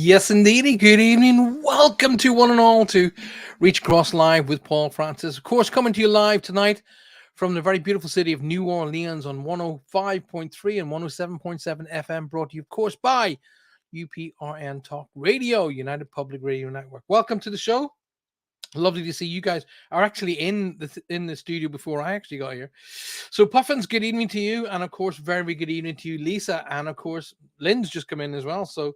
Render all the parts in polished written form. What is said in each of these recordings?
Yes, indeedy. Good evening. Welcome to one and all to Reach Across Live with Paul Francis. Of course, coming to you live tonight from the very beautiful city of New Orleans on 105.3 and 107.7 FM, brought to you, of course, by UPRN Talk Radio, United Public Radio Network. Welcome to the show. Lovely to see you guys are actually in the studio before I actually got here. So Puffins, good evening to you, and of course, very good evening to you, Lisa, and of course, Lynn's just come in as well. So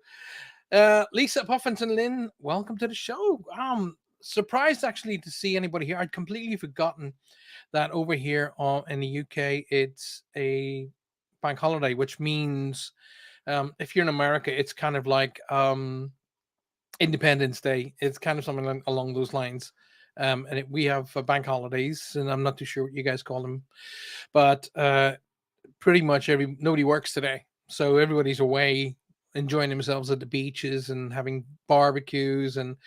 Lisa Puffington Lynn, welcome to the show. Surprised actually to see anybody here. I'd completely forgotten that over here in the UK it's a bank holiday, which means if you're in America, it's kind of like Independence Day. It's kind of something along those lines. We have bank holidays, and I'm not too sure what you guys call them, but pretty much nobody works today, so everybody's away enjoying themselves at the beaches and having barbecues and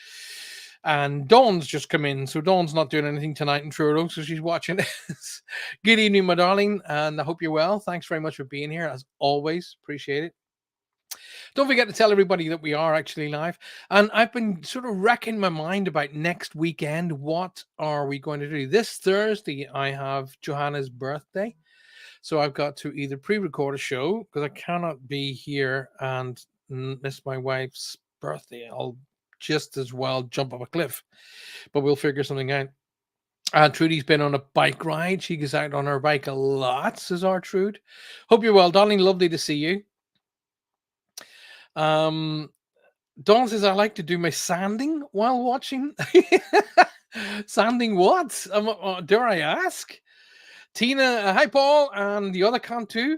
Dawn's just come in, so Dawn's not doing anything tonight in Truro, so she's watching this. Good evening, my darling, and I hope you're well. Thanks very much for being here, as always. Appreciate it. Don't forget to tell everybody that we are actually live. And I've been sort of racking my mind about next weekend. What are we going to do? This Thursday, I have Johanna's birthday. So I've got to either pre-record a show because I cannot be here and miss my wife's birthday. I'll just as well jump off a cliff, but we'll figure something out. Trudy's been on a bike ride. She goes out on her bike a lot, says our Trude. Hope you're well, darling. Lovely to see you. Um, Dawn says I like to do my sanding while watching. Sanding what? Dare I ask? Tina, hi Paul, and the other can too.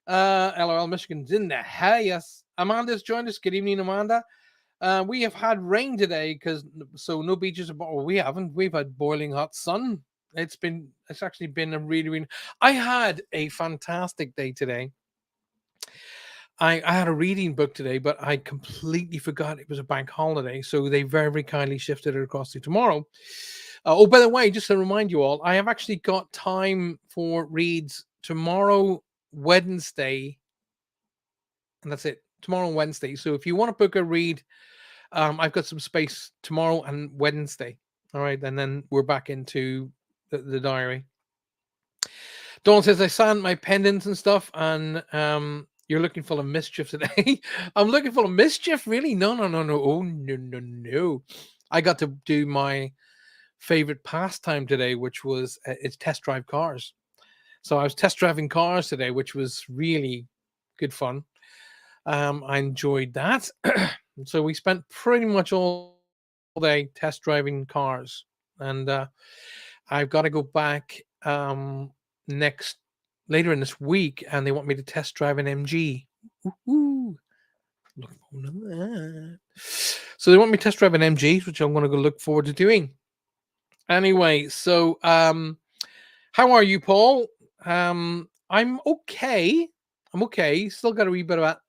LOL Michigan's in the hell, yes. Amanda's joined us. Good evening, Amanda. We have had rain today, so no beaches. Well, we haven't. We've had boiling hot sun. It's actually been a really. I had a fantastic day today. I had a reading book today, but I completely forgot it was a bank holiday. So they very, very kindly shifted it across to tomorrow. Oh, by the way, just to remind you all, I have actually got time for reads tomorrow, Wednesday, and that's it. Tomorrow, Wednesday. So if you want to book a read, I've got some space tomorrow and Wednesday. All right, and then we're back into the diary. Dawn says I signed my pendants and stuff, and you're looking full of mischief today. I'm looking full of mischief, really? No. Oh no. I got to do my favorite pastime today, which was it's test drive cars. So I was test driving cars today, which was really good fun. I enjoyed that. So we spent pretty much all day test driving cars, and I've got to go back next later in this week, and they want me to test drive an MG. Ooh, look forward to that. So they want me to test drive an MG, which I'm going to go look forward to doing. Anyway, so how are you, Paul? I'm okay. I'm okay. Still got a wee bit of that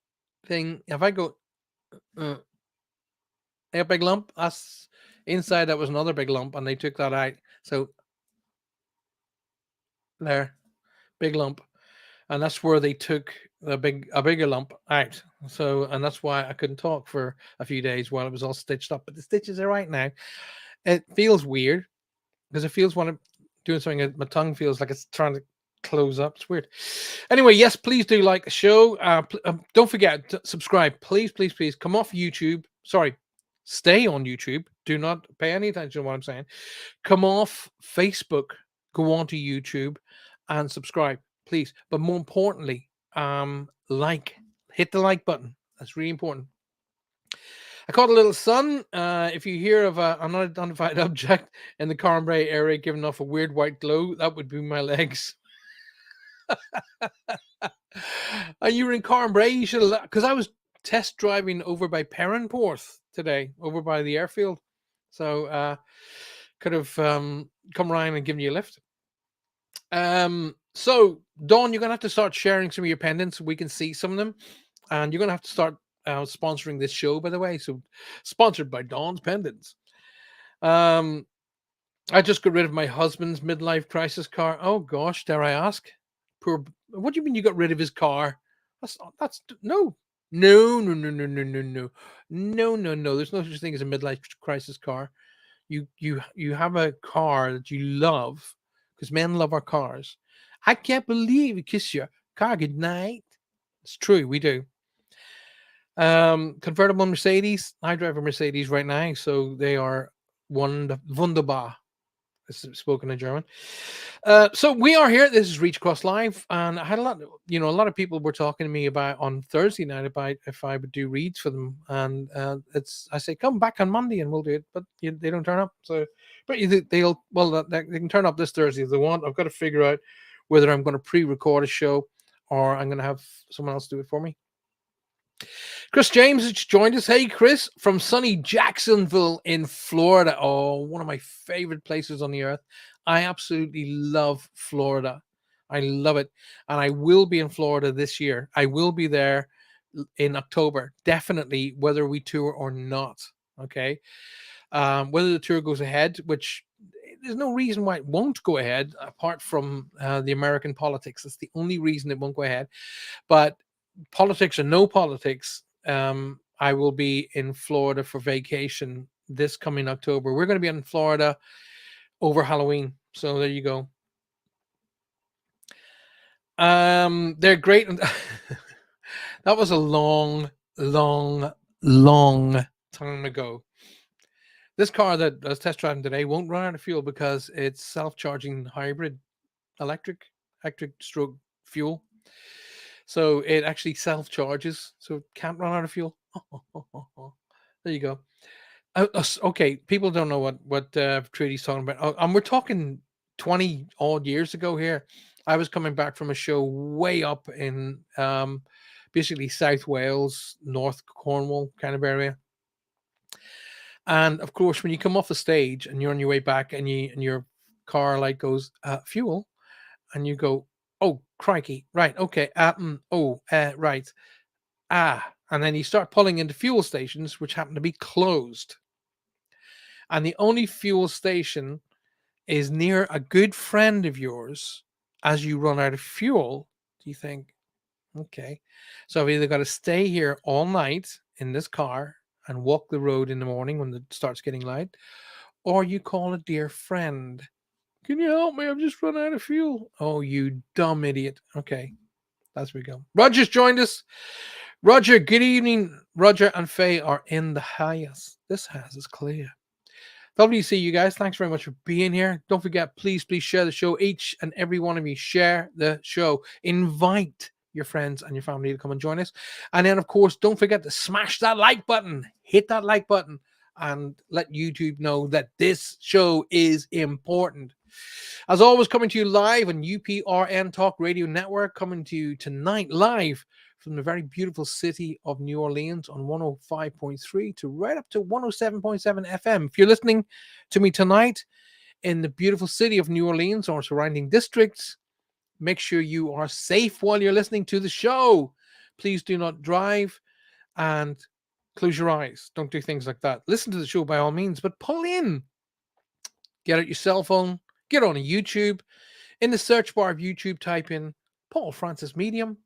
thing. If I go a big lump, that's inside that was another big lump, and they took that out. So there, big lump. And that's where they took a bigger lump out. So, and that's why I couldn't talk for a few days while it was all stitched up. But the stitches are right now. It feels weird because it feels when I'm doing something, my tongue feels like it's trying to close up. It's weird. Anyway, yes, please do like the show. Don't forget to subscribe. Please come off YouTube. Sorry, stay on YouTube. Do not pay any attention to what I'm saying. Come off Facebook. Go on to YouTube and subscribe, please. But more importantly, hit the like button. That's really important. I caught a little sun. If you hear of an unidentified object in the Cornbray area giving off a weird white glow, that would be my legs. And you were in Cornbray, you should have, because I was test driving over by Perranporth today, over by the airfield. So could have come around and given you a lift. So Dawn, you're gonna have to start sharing some of your pendants so we can see some of them, and you're gonna have to start sponsoring this show, by the way. So sponsored by Dawn's Pendants. I just got rid of my husband's midlife crisis car. Oh gosh, dare I ask? Poor. What do you mean you got rid of his car? That's no. No, no, no, no, no, no, no, no, no, no. There's no such thing as a midlife crisis car. You have a car that you love because men love our cars. I can't believe you kiss your car goodnight. It's true, we do. Convertible Mercedes. I drive a Mercedes right now, so they are wunderbar. It's spoken in German. So we are here. This is Reach Across Live, and I had a lot of people were talking to me about on Thursday night about if I would do reads for them, and I say come back on Monday and we'll do it, but they don't turn up. So, but they'll they can turn up this Thursday if they want. I've got to figure out whether I'm going to pre-record a show or I'm going to have someone else do it for me. Chris James has joined us. Hey, Chris, from sunny Jacksonville in Florida. Oh, one of my favorite places on the earth. I absolutely love Florida. I love it. And I will be in Florida this year. I will be there in October, definitely, whether we tour or not. Okay. Whether the tour goes ahead, which there's no reason why it won't go ahead apart from the American politics. That's the only reason it won't go ahead. But politics or no politics, I will be in Florida for vacation this coming October. We're going to be in Florida over Halloween. So there you go. They're great. That was a long, long, long time ago. This car that I was test driving today won't run out of fuel because it's self-charging hybrid electric stroke fuel. So it actually self-charges, so it can't run out of fuel. There you go. Okay, people don't know what Trudy's talking about. And we're talking 20 odd years ago here. I was coming back from a show way up in basically South Wales, North Cornwall kind of area. And of course, when you come off the stage and you're on your way back and your car light goes fuel, and you go, oh crikey, right, okay, right, and then you start pulling into fuel stations which happen to be closed, and the only fuel station is near a good friend of yours. As you run out of fuel, do you think, okay, so I've either got to stay here all night in this car and walk the road in the morning when it starts getting light, or you call a dear friend. Can you help me? I've just run out of fuel. Oh, you dumb idiot. Okay, that's where we go. Roger's joined us. Roger, good evening. Roger and Faye are in the house. This house is clear. Lovely to see you guys. Thanks very much for being here. Don't forget, please share the show. Each and every one of you, share the show. Invite your friends and your family to come and join us. And then, of course, don't forget to smash that like button. Hit that like button and let YouTube know that this show is important. As always, coming to you live on UPRN Talk Radio Network, coming to you tonight live from the very beautiful city of New Orleans on 105.3 to right up to 107.7 FM. If you're listening to me tonight in the beautiful city of New Orleans or surrounding districts, make sure you are safe while you're listening to the show. Please do not drive and close your eyes. Don't do things like that. Listen to the show by all means, but pull in. Get out your cell phone. Get on a YouTube. In the search bar of YouTube, type in Paul Francis Medium.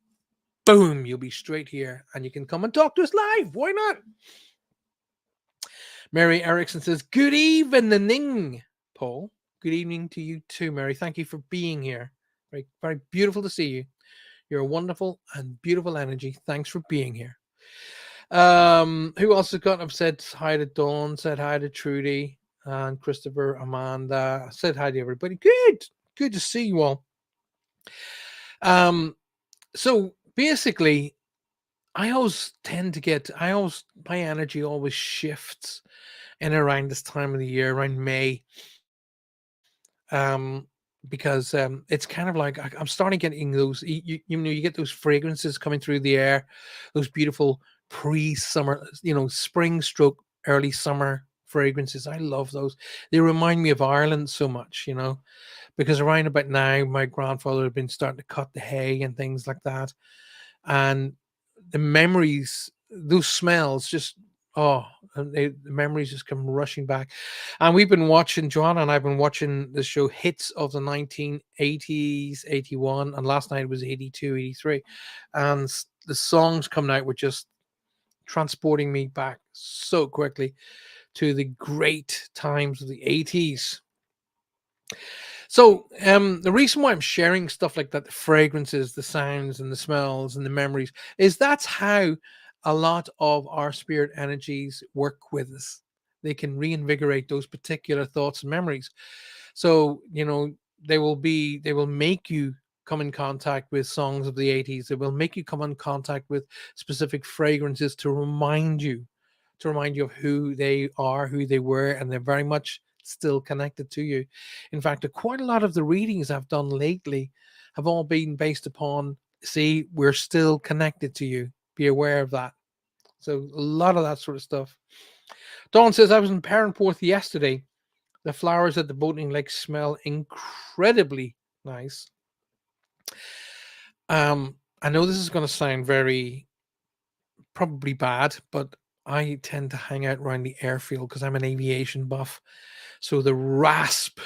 Boom, you'll be straight here and you can come and talk to us live. Why not? Mary Erickson says, good evening, Paul. Good evening to you too, Mary. Thank you for being here. Very, very beautiful to see you. You're a wonderful and beautiful energy. Thanks for being here. Who else has got up? Said hi to Dawn, said hi to Trudy and Christopher, Amanda. Said hi to everybody. Good to see you all. So basically, my energy always shifts in around this time of the year, around May. Because it's kind of like I'm starting getting those, you get those fragrances coming through the air, those beautiful pre-summer, spring stroke early summer fragrances. I love those. They remind me of Ireland so much, because around about now, my grandfather had been starting to cut the hay and things like that. And the memories, those smells just, and the memories just come rushing back. And we've been watching, Joanna and I've been watching the show Hits of the 1980s, 81, and last night was 82, 83. And the songs coming out were just transporting me back so quickly to the great times of the 80s. So, the reason why I'm sharing stuff like that, the fragrances, the sounds, and the smells, and the memories, is that's how a lot of our spirit energies work with us. They can reinvigorate those particular thoughts and memories. So, they will make you come in contact with songs of the 80s. They will make you come in contact with specific fragrances to remind you of who they are, who they were, and they're very much still connected to you. In fact, quite a lot of the readings I've done lately have all been based upon, see, we're still connected to you. Be aware of that. So a lot of that sort of stuff. Dawn says, I was in Perranporth yesterday. The flowers at the boating lake smell incredibly nice. I know this is going to sound very probably bad, but I tend to hang out around the airfield because I'm an aviation buff. So the rasp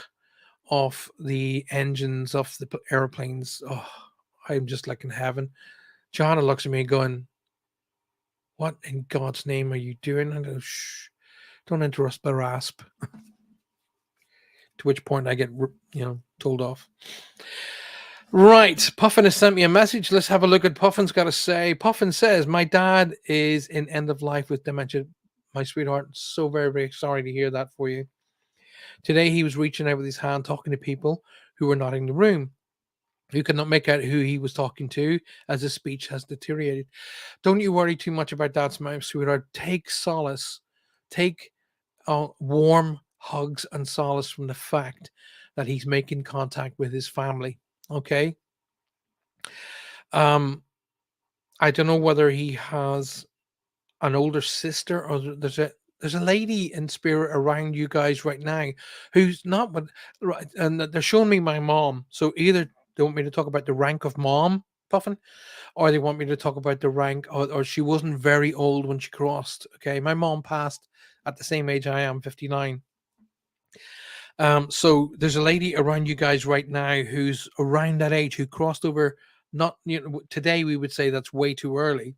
of the engines of the airplanes, oh, I'm just like in heaven. Johanna looks at me going, "What in God's name are you doing?" I go, "Shh, don't interrupt the rasp." To which point I get, told off. Right, Puffin has sent me a message. Let's have a look at Puffin's got to say. Puffin says, "My dad is in end of life with dementia. My sweetheart, so very, very sorry to hear that for you. Today he was reaching out with his hand, talking to people who were not in the room, who could not make out who he was talking to as his speech has deteriorated. Don't you worry too much about that, my sweetheart. Take solace, take warm hugs and solace from the fact that he's making contact with his family. Okay. Um, I don't know whether he has an older sister or there's a lady in spirit around you guys right now who's not but right, and they're showing me my mom. So either they want me to talk about the rank of mom, Puffin, or they want me to talk about the rank, or she wasn't very old when she crossed. Okay, my mom passed at the same age I am, 59. So there's a lady around you guys right now who's around that age who crossed over. Not, today we would say that's way too early,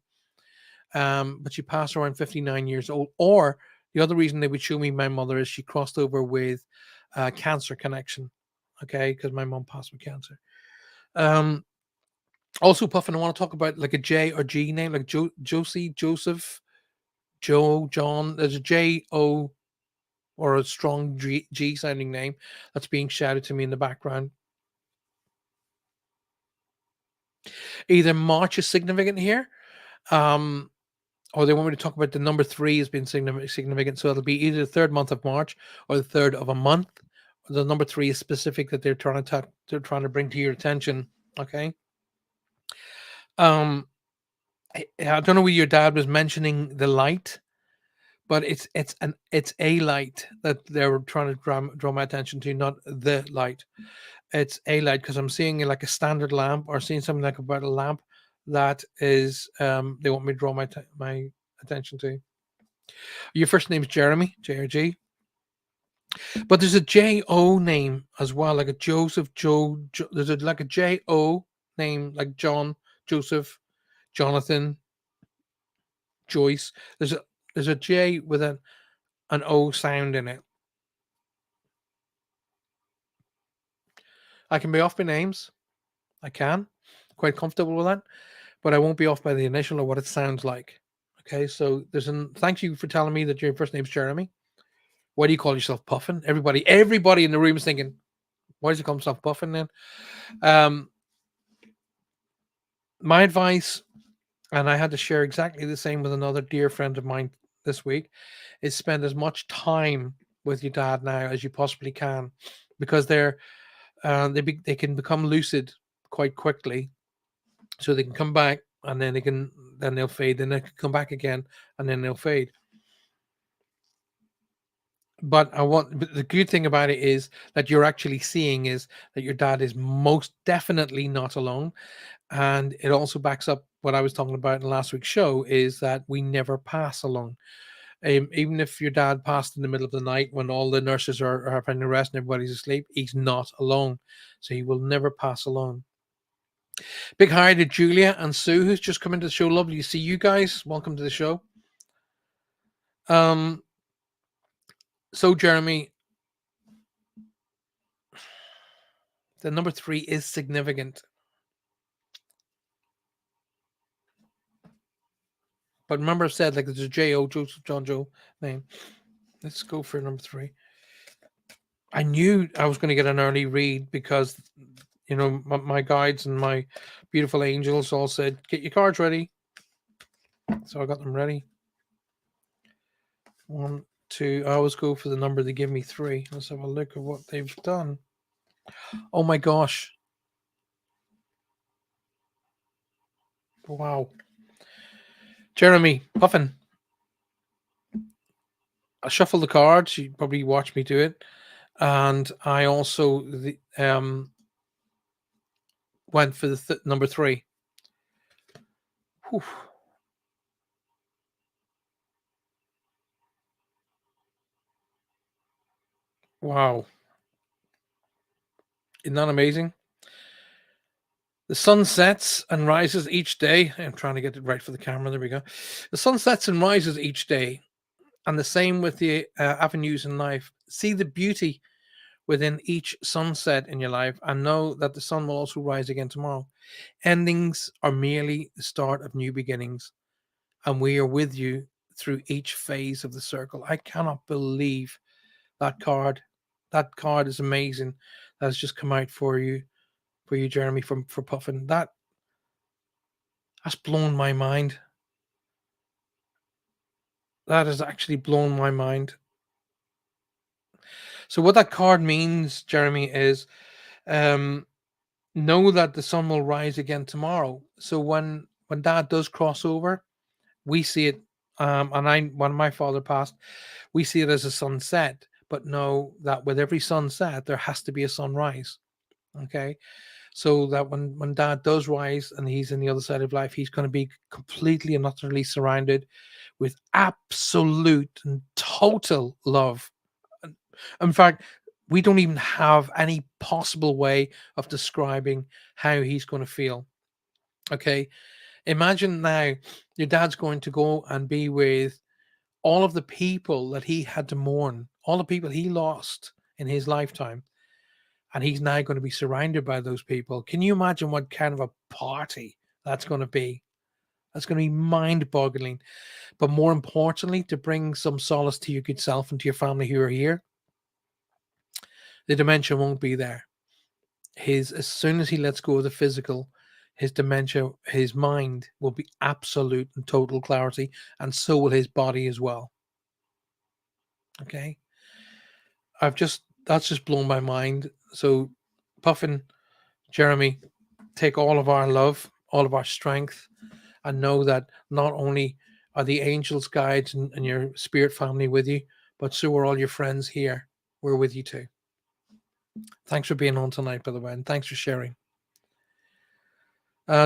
but she passed around 59 years old. Or the other reason they would show me my mother is she crossed over with cancer connection. Okay, because my mom passed with cancer. Um, Also, Puffin, I want to talk about like a J or G name, like Josie, Joseph, Joe, John. There's a J O or a strong G sounding name that's being shouted to me in the background. Either March is significant here, um, or they want me to talk about the number 3 has been significant. So it'll be either the third month of March or the third of a month. The number 3 is specific that they're trying to bring to your attention. Okay. Um, I don't know whether your dad was mentioning the light, but it's a light that they're trying to draw my attention to, not the light. It's a light because I'm seeing like a standard lamp or seeing something like about a lamp that is they want me to draw my attention to. Your first name is Jeremy, JRG, but there's a J-O name as well, like a Joseph, there's like a J-O name, like John, Joseph, Jonathan, Joyce. There's a J with an O sound in it. I can be off by names. I can. Quite comfortable with that. But I won't be off by the initial or what it sounds like. Okay, so thank you for telling me that your first name's Jeremy. Why do you call yourself Puffin? Everybody in the room is thinking, why does he call himself Puffin then? Um, my advice, and I had to share exactly the same with another dear friend of mine this week, is spend as much time with your dad now as you possibly can, because they can become lucid quite quickly, so they can come back and then they'll fade, then they can come back again and then they'll fade. But the good thing about it is that you're actually seeing is that your dad is most definitely not alone. And it also backs up what I was talking about in last week's show, is that we never pass alone. Even if your dad passed in the middle of the night when all the nurses are having a rest and everybody's asleep, he's not alone. So he will never pass alone. Big hi to Julia and Sue, who's just come into the show. Lovely to see you guys. Welcome to the show. Um, so Jeremy, the number three is significant, but remember I said like there's a J O Joseph John Joe name. Let's go for number three. I knew I was going to get an early read because my guides and my beautiful angels all said get your cards ready, so I got them ready. One, two. I always go for the number they give me, three. Let's have a look at what they've done. Oh my gosh! Wow, Jeremy Puffin. I shuffled the cards. You probably watched me do it, and I also went for the number three. Whew. Wow, isn't that amazing? The sun sets and rises each day. I'm trying to get it right for the camera. There we go. The sun sets and rises each day, and the same with the avenues in life. See the beauty within each sunset in your life, and know that the sun will also rise again tomorrow. Endings are merely the start of new beginnings, and we are with you through each phase of the circle. I cannot believe that card. That card is amazing. That has just come out for you, Jeremy, from for Puffin. That's blown my mind. That has actually blown my mind. So what that card means, Jeremy, is um, know that the sun will rise again tomorrow. So when Dad does cross over, we see it. And I when my father passed, we see it as a sunset. But know that with every sunset, there has to be a sunrise. Okay, so that when Dad does rise and he's in the other side of life, he's going to be completely and utterly surrounded with absolute and total love. In fact, we don't even have any possible way of describing how he's going to feel. Okay. Imagine now your dad's going to go and be with all of the people that he had to mourn, all the people he lost in his lifetime. And he's now going to be surrounded by those people. Can you imagine what kind of a party that's going to be? That's going to be mind boggling. But more importantly, to bring some solace to your good self and to your family who are here, the dementia won't be there. His As soon as he lets go of the physical, his dementia, his mind will be absolute and total clarity, and so will his body as well. Okay, that's just blown my mind. So, Puffin, Jeremy, take all of our love, all of our strength, and know that not only are the angels, guides, and your spirit family with you, but so are all your friends here. We're with you too. Thanks for being on tonight, by the way, and thanks for sharing.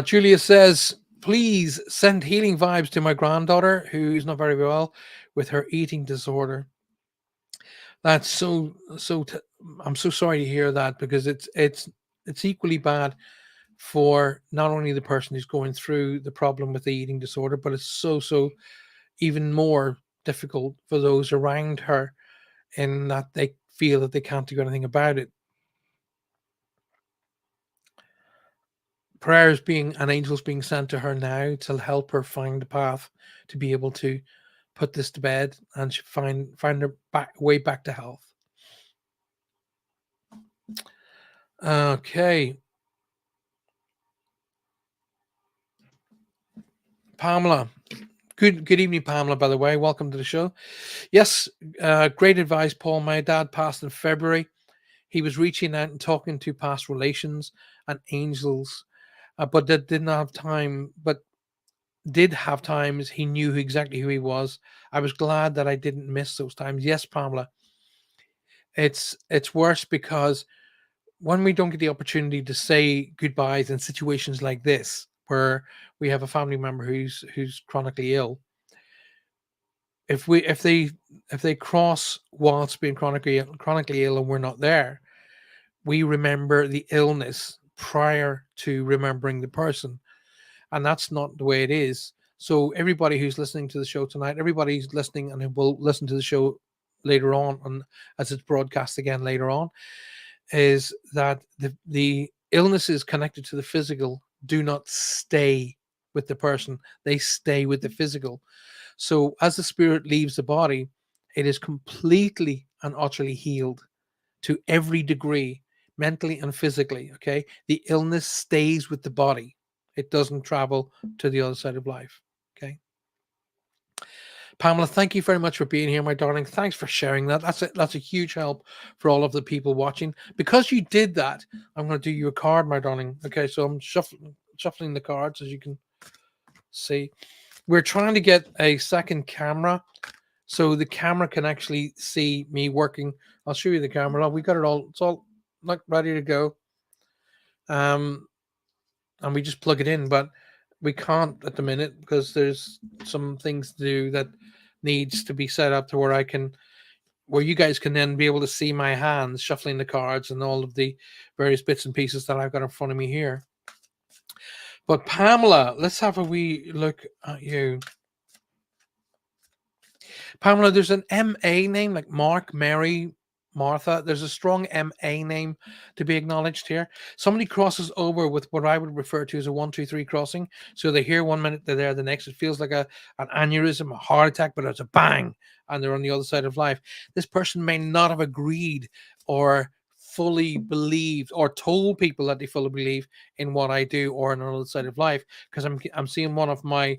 Julia says, please send healing vibes to my granddaughter who's not very well with her eating disorder. That's I'm so sorry to hear that because it's equally bad for not only the person who's going through the problem with the eating disorder, but it's so even more difficult for those around her in that they feel that they can't do anything about it. Prayers being and angels being sent to her now to help her find a path to be able to put this to bed and find her way back to health. Okay, Pamela. Good evening, Pamela. By the way, welcome to the show. Yes, great advice, Paul. My dad passed in February. He was reaching out and talking to past relations and angels, but that didn't have time. But did have times he knew exactly who he was. I was glad that I didn't miss those times. Yes, Pamela, it's worse because when we don't get the opportunity to say goodbyes in situations like this, where we have a family member who's chronically ill, if we if they cross whilst being chronically ill and we're not there, we remember the illness prior to remembering the person, and that's not the way it is. So everybody who's listening to the show tonight, everybody who's listening and who will listen to the show later on, and as it's broadcast again later on, is that the illnesses connected to the physical do not stay with the person; they stay with the physical. So as the spirit leaves the body, it is completely and utterly healed to every degree, mentally and physically. Okay, the illness stays with the body; it doesn't travel to the other side of life. Okay. Pamela, thank you very much for being here, my darling. Thanks for sharing that. That's a huge help for all of the people watching. Because you did that, I'm going to do you a card, my darling. Okay, so I'm shuffling the cards, as you can see. We're trying to get a second camera so the camera can actually see me working. I'll show you the camera. We got it all. It's all like ready to go. Um, and we just plug it in, but we can't at the minute because there's some things to do that needs to be set up to where I can, where you guys can then be able to see my hands shuffling the cards and all of the various bits and pieces that I've got in front of me here. But Pamela, let's have a wee look at you. Pamela, there's an MA name like Mark, Mary, Martha. There's a strong MA name to be acknowledged here. Somebody crosses over with what I would refer to as a 1, 2, 3 crossing. So they're here 1 minute, they're there the next. It feels like an aneurysm, a heart attack, but it's a bang, and they're on the other side of life. This person may not have agreed or fully believed or told people that they fully believe in what I do or on another side of life, because I'm seeing one of my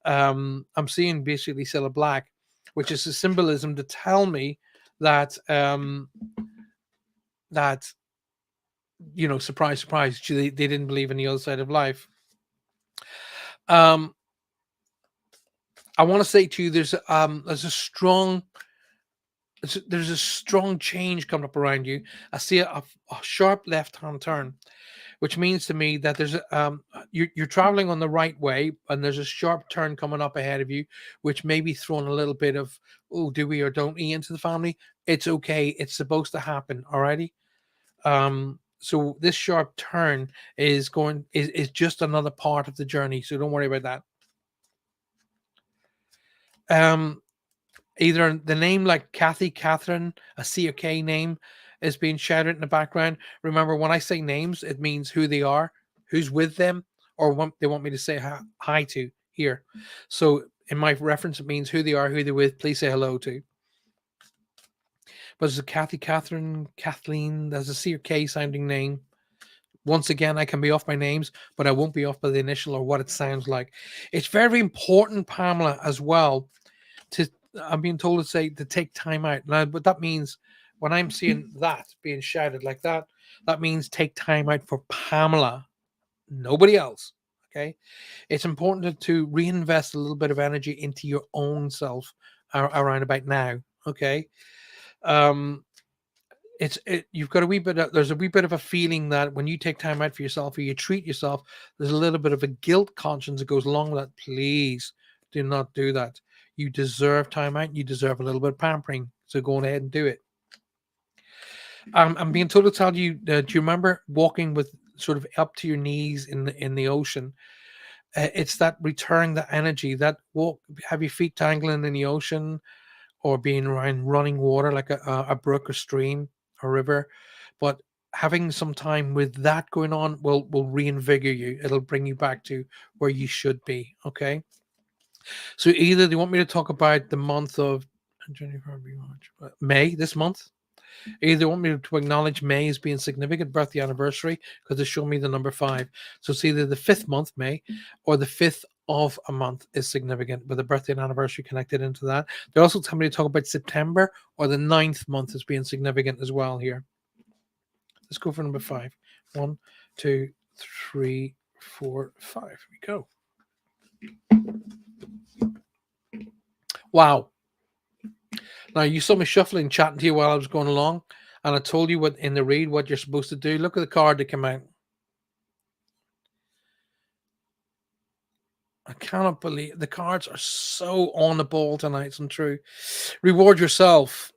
I'm seeing basically Cilla Black, which is a symbolism to tell me that that surprise, surprise, they didn't believe in the other side of life. Um, I want to say to you, there's a strong change coming up around you. I see a sharp left hand turn, which means to me that you're traveling on the right way, and there's a sharp turn coming up ahead of you, which may be throwing a little bit of, oh, do we or don't we into the family. It's okay, it's supposed to happen. Alrighty. So this sharp turn is just another part of the journey, so don't worry about that. Either the name like Kathy, Catherine, a C or K name is being shouted in the background. Remember, when I say names, it means who they are, who's with them, or what they want me to say hi to here. So in my reference, it means who they are, who they're with. Please say hello to. But there's a Kathy, Catherine, Kathleen. There's a C or K sounding name. Once again, I can be off by names, but I won't be off by the initial or what it sounds like. It's very important, Pamela, as well, to I'm being told to say to take time out now, but that means when I'm seeing that being shouted like that, that means take time out for Pamela, nobody else. Okay, it's important to reinvest a little bit of energy into your own self around about now. Okay, um, you've got a wee bit of, there's a wee bit of a feeling that when you take time out for yourself or you treat yourself, there's a little bit of a guilt conscience that goes along with that. Please do not do that. You deserve time out. You deserve a little bit of pampering, so go on ahead and do it. I'm being told to tell you, do you remember walking with sort of up to your knees in the ocean? It's that returning that energy, that walk, have your feet dangling in the ocean, or being around running water like a brook or stream or river. But having some time with that going on will reinvigorate you. It'll bring you back to where you should be. Okay. So either they want me to talk about the month of January, February, March, May, this month. Either they want me to acknowledge May as being significant birthday anniversary because they show me the number 5. So it's either the 5th month, May, or the 5th of a month is significant with a birthday and anniversary connected into that. They also tell me to talk about September or the 9th month as being significant as well here. Let's go for number 5. 1, 2, 3, 4, 5. Here we go. Wow. Now you saw me shuffling, chatting to you while I was going along, and I told you what in the read what you're supposed to do. Look at the card that came out. I cannot believe the cards are so on the ball tonight. It's untrue. Reward yourself.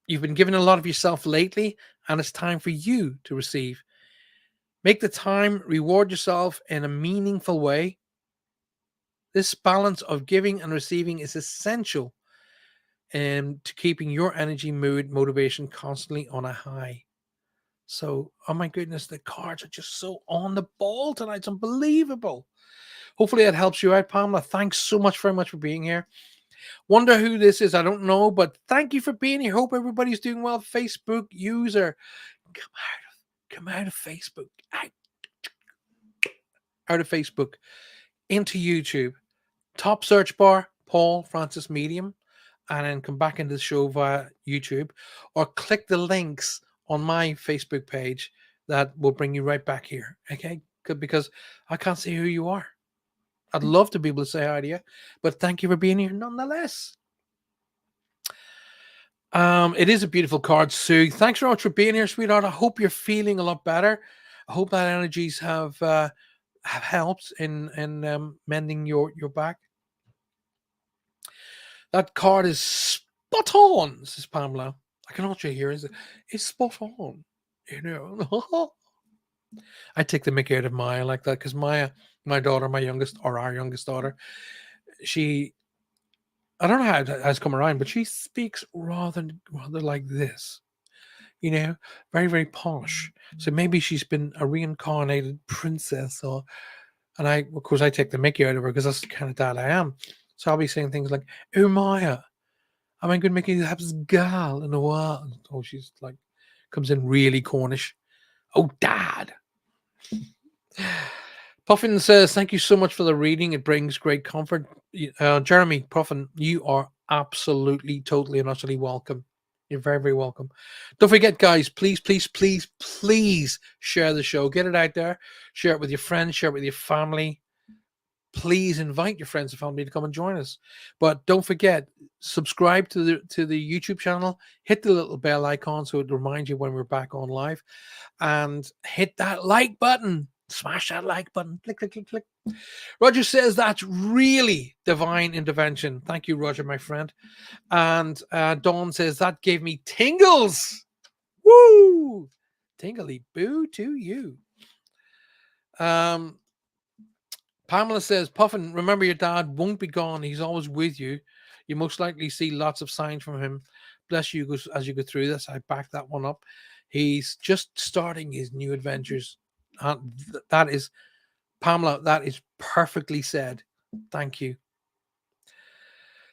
You've been giving a lot of yourself lately, and it's time for you to receive. Make the time, reward yourself in a meaningful way. This balance of giving and receiving is essential to keeping your energy, mood, motivation constantly on a high. So, oh my goodness, the cards are just so on the ball tonight. It's unbelievable. Hopefully, it helps you out, Pamela. Thanks so much, very much for being here. Wonder who this is. I don't know, but thank you for being here. Hope everybody's doing well. Facebook user, come out of Facebook, out of Facebook into YouTube. Top search bar, Paul Francis Medium, and then come back into the show via YouTube, or click the links on my Facebook page that will bring you right back here. Okay, because I can't see who you are. I'd love to be able to say hi to you, but thank you for being here nonetheless. It is a beautiful card, Sue. Thanks very much for being here, sweetheart. I hope you're feeling a lot better. I hope that energies have helped in mending your back. That card is spot on, says Pamela. I can also hear is it's spot on. You know, I take the mickey out of Maya like that because Maya, my daughter, our youngest daughter, she, I don't know how it has come around, but she speaks rather like this. You know, very very posh. So maybe she's been a reincarnated princess, and of course I take the mickey out of her because that's the kind of dad I am. So I'll be saying things like, "Oh Maya, am I going to make the happiest girl in the world?" Oh, she's like, comes in really Cornish. Oh, Dad. Puffin says, "Thank you so much for the reading. It brings great comfort." Jeremy Puffin, you are absolutely, totally, and utterly welcome. You're very, very welcome. Don't forget, guys, please, please, please, please share the show. Get it out there. Share it with your friends. Share it with your family. Please invite your friends and family to come and join us. But don't forget, subscribe to the YouTube channel. Hit the little bell icon so it reminds you when we're back on live, and hit that like button. Smash that like button. Click, click, click, click. Roger says that's really divine intervention. Thank you, Roger, my friend. And Dawn says that gave me tingles. Woo! Tingly boo to you. Pamela says, Puffin, remember your dad won't be gone. He's always with you. You most likely see lots of signs from him. Bless you as you go through this. I back that one up. He's just starting his new adventures. That is, Pamela, that is perfectly said. Thank you.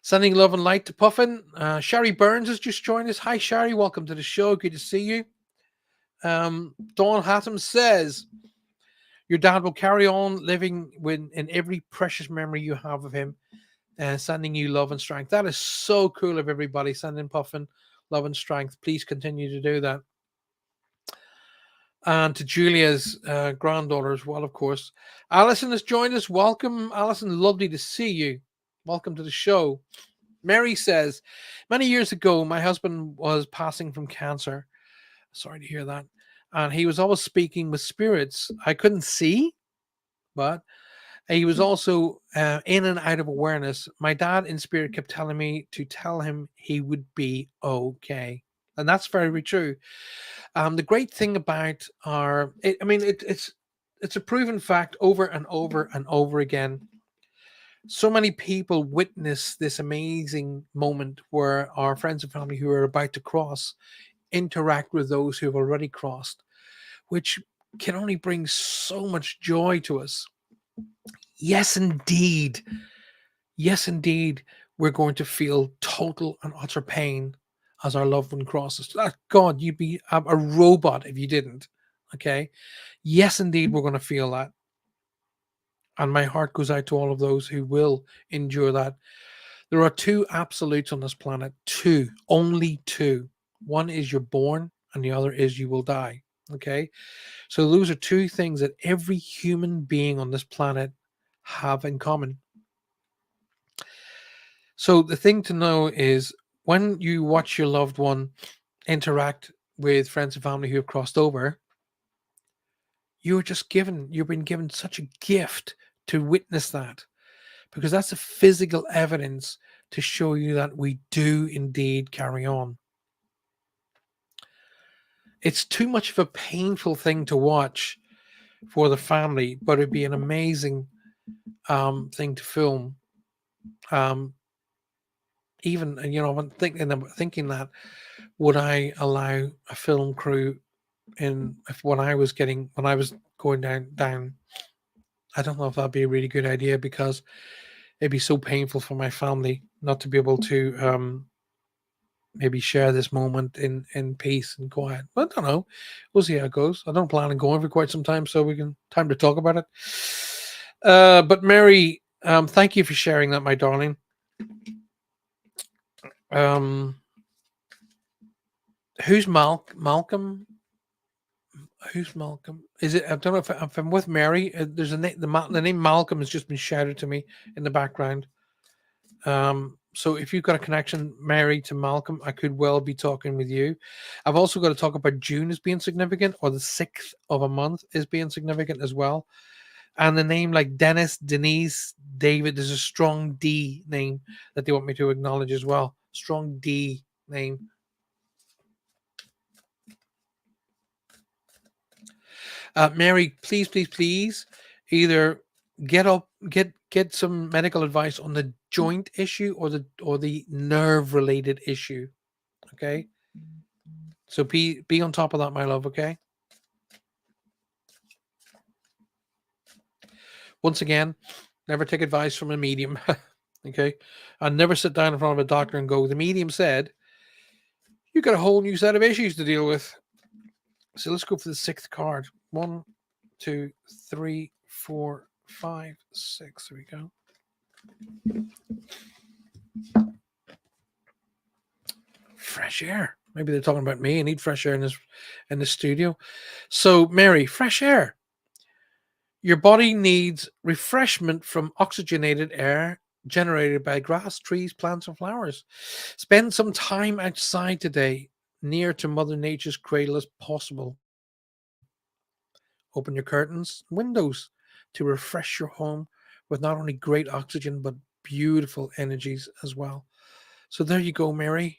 Sending love and light to Puffin. Sherry Burns has just joined us. Hi, Sherry. Welcome to the show. Good to see you. Dawn Hatton says, your dad will carry on living in every precious memory you have of him, sending you love and strength. That is so cool of everybody sending Puffin love and strength. Please continue to do that. And to Julia's granddaughter as well, of course. Alison has joined us. Welcome, Alison. Lovely to see you. Welcome to the show. Mary says, many years ago, my husband was passing from cancer. Sorry to hear that. And he was always speaking with spirits. I couldn't see, but he was also in and out of awareness. My dad in spirit kept telling me to tell him he would be okay. And that's very true. The great thing about it's a proven fact over and over and over again. So many people witness this amazing moment where our friends and family who are about to cross interact with those who have already crossed, which can only bring so much joy to us. Yes, indeed. Yes, indeed. We're going to feel total and utter pain as our loved one crosses. God, you'd be a robot if you didn't. Okay. Yes, indeed, we're going to feel that. And my heart goes out to all of those who will endure that. There are two absolutes on this planet. Two, only two. One is you're born, and the other is you will die. Okay. So those are two things that every human being on this planet have in common. So the thing to know is when you watch your loved one interact with friends and family who have crossed over, you've been given such a gift to witness that, because that's a physical evidence to show you that we do indeed carry on. It's too much of a painful thing to watch for the family, but it'd be an amazing thing to film. Um, even I'm thinking that would I allow a film crew in if when I was going down. I don't know if that'd be a really good idea because it'd be so painful for my family not to be able to maybe share this moment in peace and quiet. But I don't know. We'll see how it goes. I don't plan on going for quite some time, so we can time to talk about it. But Mary, thank you for sharing that, my darling. Um, who's Malcolm? Who's Malcolm? Is it? I don't know if I'm with Mary. There's a name. The name Malcolm has just been shouted to me in the background. So if you've got a connection, Mary, to Malcolm, I could well be talking with you. I've also got to talk about June as being significant, or the 6th of a month is being significant as well. And the name like Dennis, Denise, David, there's a strong D name that they want me to acknowledge as well. Strong D name. Mary, please, please, please, either get some medical advice on the joint issue or the nerve related issue. Okay, so be on top of that, my love. Okay. Once again, never take advice from a medium. Okay, and never sit down in front of a doctor and go, the medium said you got a whole new set of issues to deal with. So let's go for the 6th card. 1, 2, 3, 4, 5, 6. There we go. Fresh air. Maybe they're talking about me. I need fresh air in the studio. So, Mary, fresh air. Your body needs refreshment from oxygenated air generated by grass, trees, plants, and flowers. Spend some time outside today, near to Mother Nature's cradle as possible. Open your curtains, windows to refresh your home with not only great oxygen but beautiful energies as well. So there you go, Mary.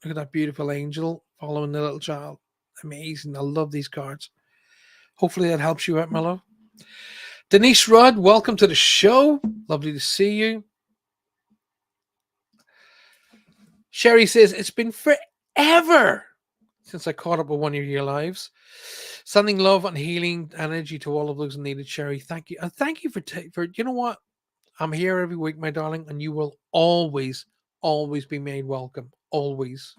Look at that beautiful angel following the little child. Amazing. I love these cards. Hopefully that helps you out, my love. Denise Rudd, welcome to the show. Lovely to see you. Sherry says, it's been forever since I caught up with one of your lives. Sending love and healing energy to all of those needed, Sherry. Thank you. And thank you for you know what? I'm here every week, my darling, and you will always, always be made welcome. Always.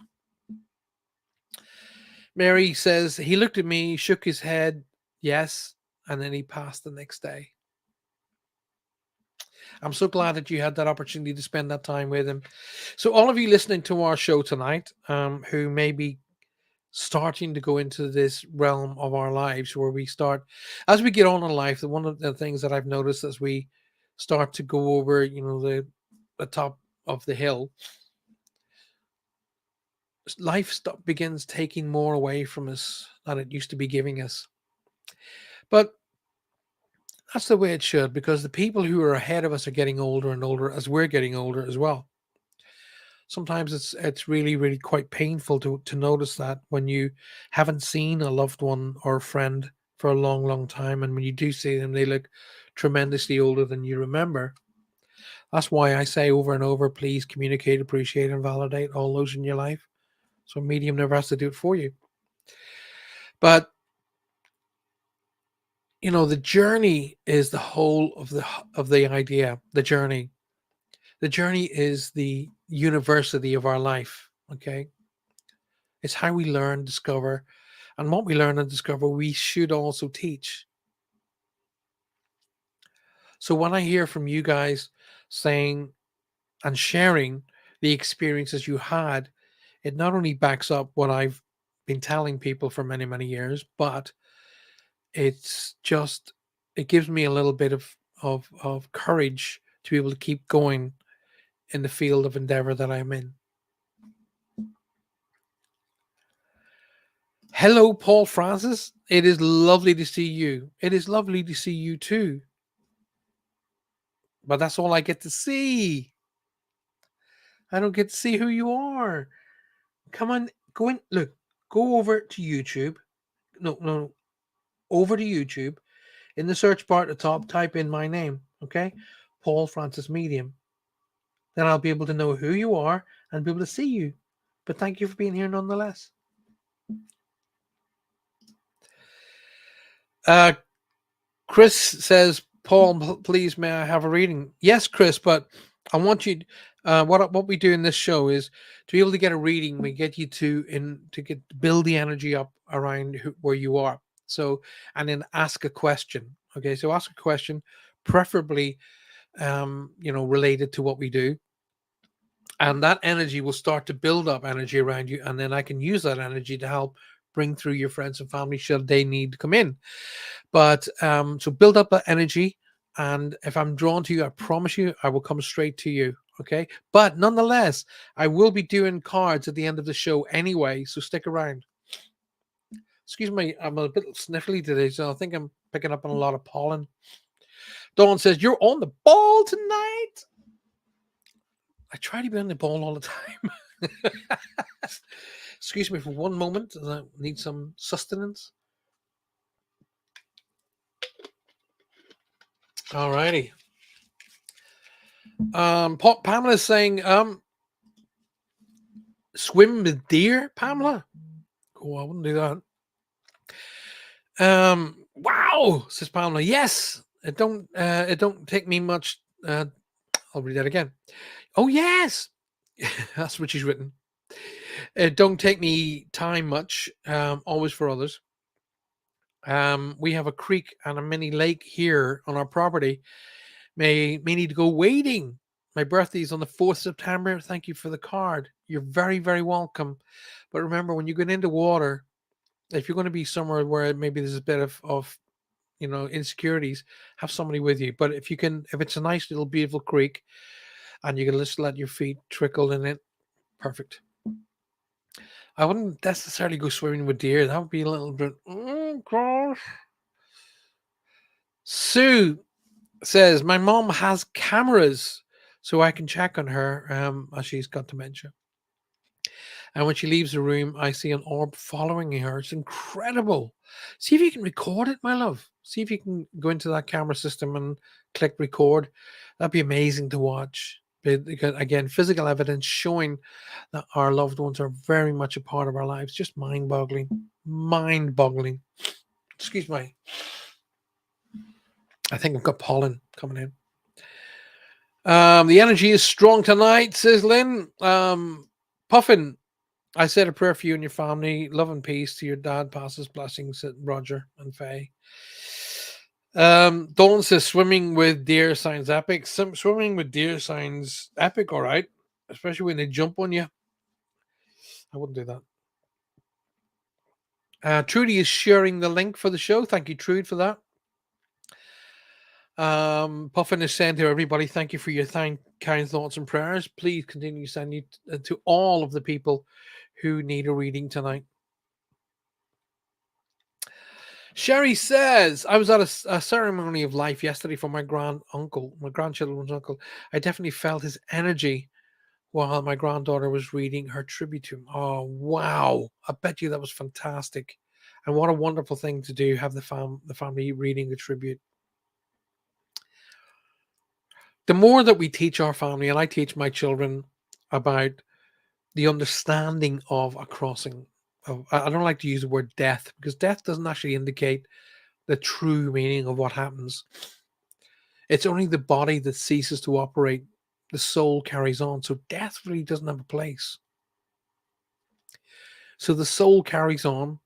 Mary says, he looked at me, shook his head, yes, and then he passed the next day. I'm so glad that you had that opportunity to spend that time with him. So, all of you listening to our show tonight, who may be starting to go into this realm of our lives where we start, as we get on in life, one of the things that I've noticed as we start to go over, the top of the hill, begins taking more away from us than it used to be giving us. But that's the way it should, because the people who are ahead of us are getting older and older as we're getting older as well. Sometimes it's really, really quite painful to notice that when you haven't seen a loved one or a friend for a long, long time, and when you do see them, they look tremendously older than you remember. That's why I say over and over, please communicate, appreciate, and validate all those in your life. So a medium never has to do it for you. But the journey is the whole of the idea. The journey is the university of our life. Okay, it's how we learn, discover, and what we learn and discover, we should also teach. So when I hear from you guys saying and sharing the experiences you had, it not only backs up what I've been telling people for many, many years, but it's just it gives me a little bit of courage to be able to keep going in the field of endeavor that I'm in. Hello, Paul Francis. It is lovely to see you. It is lovely to see you too. But that's all I get to see. I don't get to see who you are. Come on, go in. Look, go over to YouTube. No, no, over to YouTube. In the search bar at the top, type in my name. Okay, Paul Francis Medium. Then I'll be able to know who you are and be able to see you. But thank you for being here nonetheless. Uh, Chris says, Paul, please, may I have a reading? Yes, Chris, but I want you. What we do in this show is to be able to get a reading. We get you to get build the energy up around where you are. So and then ask a question. Okay, so ask a question, preferably related to what we do, and that energy will start to build up energy around you, and then I can use that energy to help bring through your friends and family should they need to come in. But so build up that energy, and if I'm drawn to you, I promise you I will come straight to you. Okay, but nonetheless I will be doing cards at the end of the show anyway, so stick around. Excuse me, I'm a bit sniffly today, so I think I'm picking up on a lot of pollen. Dawn says you're on the ball tonight. I try to be on the ball all the time. Excuse me for one moment. I need some sustenance. Alrighty. Pamela's saying, swim with deer, Pamela. Oh, I wouldn't do that. Wow, says Pamela. Yes, it don't take me much. I'll read that again. Oh yes, that's what she's written. It don't take me time much. Always for others. We have a creek and a mini lake here on our property. May need to go wading. My birthday is on the 4th September. Thank you for the card. You're very, very welcome. But remember, when you get into water, if you're going to be somewhere where maybe there's a bit of insecurities, have somebody with you. But if you can, if it's a nice little beautiful creek and you can just let your feet trickle in it, perfect. I wouldn't necessarily go swimming with deer. That would be a little bit. Oh gosh. Sue says my mom has cameras, so I can check on her as she's got dementia. And when she leaves the room, I see an orb following her. It's incredible. See if you can record it, my love. See if you can go into that camera system and click record. That'd be amazing to watch. Because again, physical evidence showing that our loved ones are very much a part of our lives. Just mind boggling. Mind boggling. Excuse me. I think I've got pollen coming in. The energy is strong tonight, says Lynn. Puffin, I said a prayer for you and your family. Love and peace to your dad. Passes blessings at Roger and Faye. Dawn says swimming with deer sounds epic. Swimming with deer sounds epic, all right. Especially when they jump on you. I wouldn't do that. Trudy is sharing the link for the show. Thank you, Trude, for that. Puffin is saying to everybody, thank you for your kind thoughts and prayers. Please continue sending to all of the people who need a reading tonight. Sherry says, I was at a ceremony of life yesterday for my grandchildren's uncle. I definitely felt his energy while my granddaughter was reading her tribute to him. Oh, wow. I bet you that was fantastic. And what a wonderful thing to do, have the family reading the tribute. The more that we teach our family, and I teach my children about the understanding of a crossing. I don't like to use the word death because death doesn't actually indicate the true meaning of what happens. It's only the body that ceases to operate. The soul carries on. So death really doesn't have a place. So the soul carries on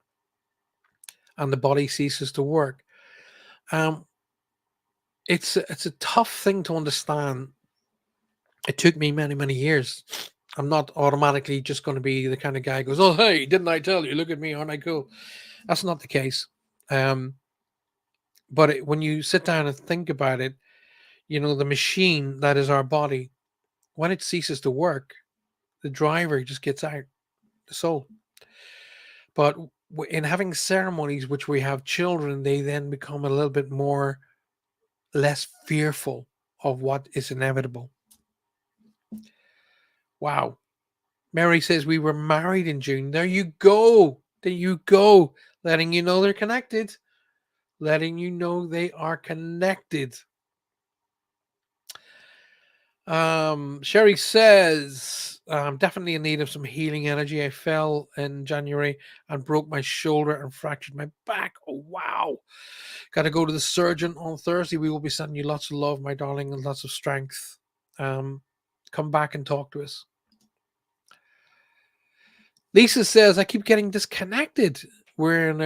and the body ceases to work. Um, it's a tough thing to understand. It took me many, many years. I'm not automatically just going to be the kind of guy who goes, oh, hey, didn't I tell you? Look at me, aren't I cool? That's not the case. But when you sit down and think about it, the machine that is our body, when it ceases to work, the driver just gets out, the soul. But in having ceremonies which we have children, they then become a little bit less fearful of what is inevitable. Wow. Mary says we were married in June. There you go. There you go. Letting you know they're connected. Letting you know they are connected. Sherry says, I'm definitely in need of some healing energy. I fell in January and broke my shoulder and fractured my back. Oh, wow. Got to go to the surgeon on Thursday. We will be sending you lots of love, my darling, and lots of strength. Um, Come back and talk to us. Lisa says, I keep getting disconnected. We're in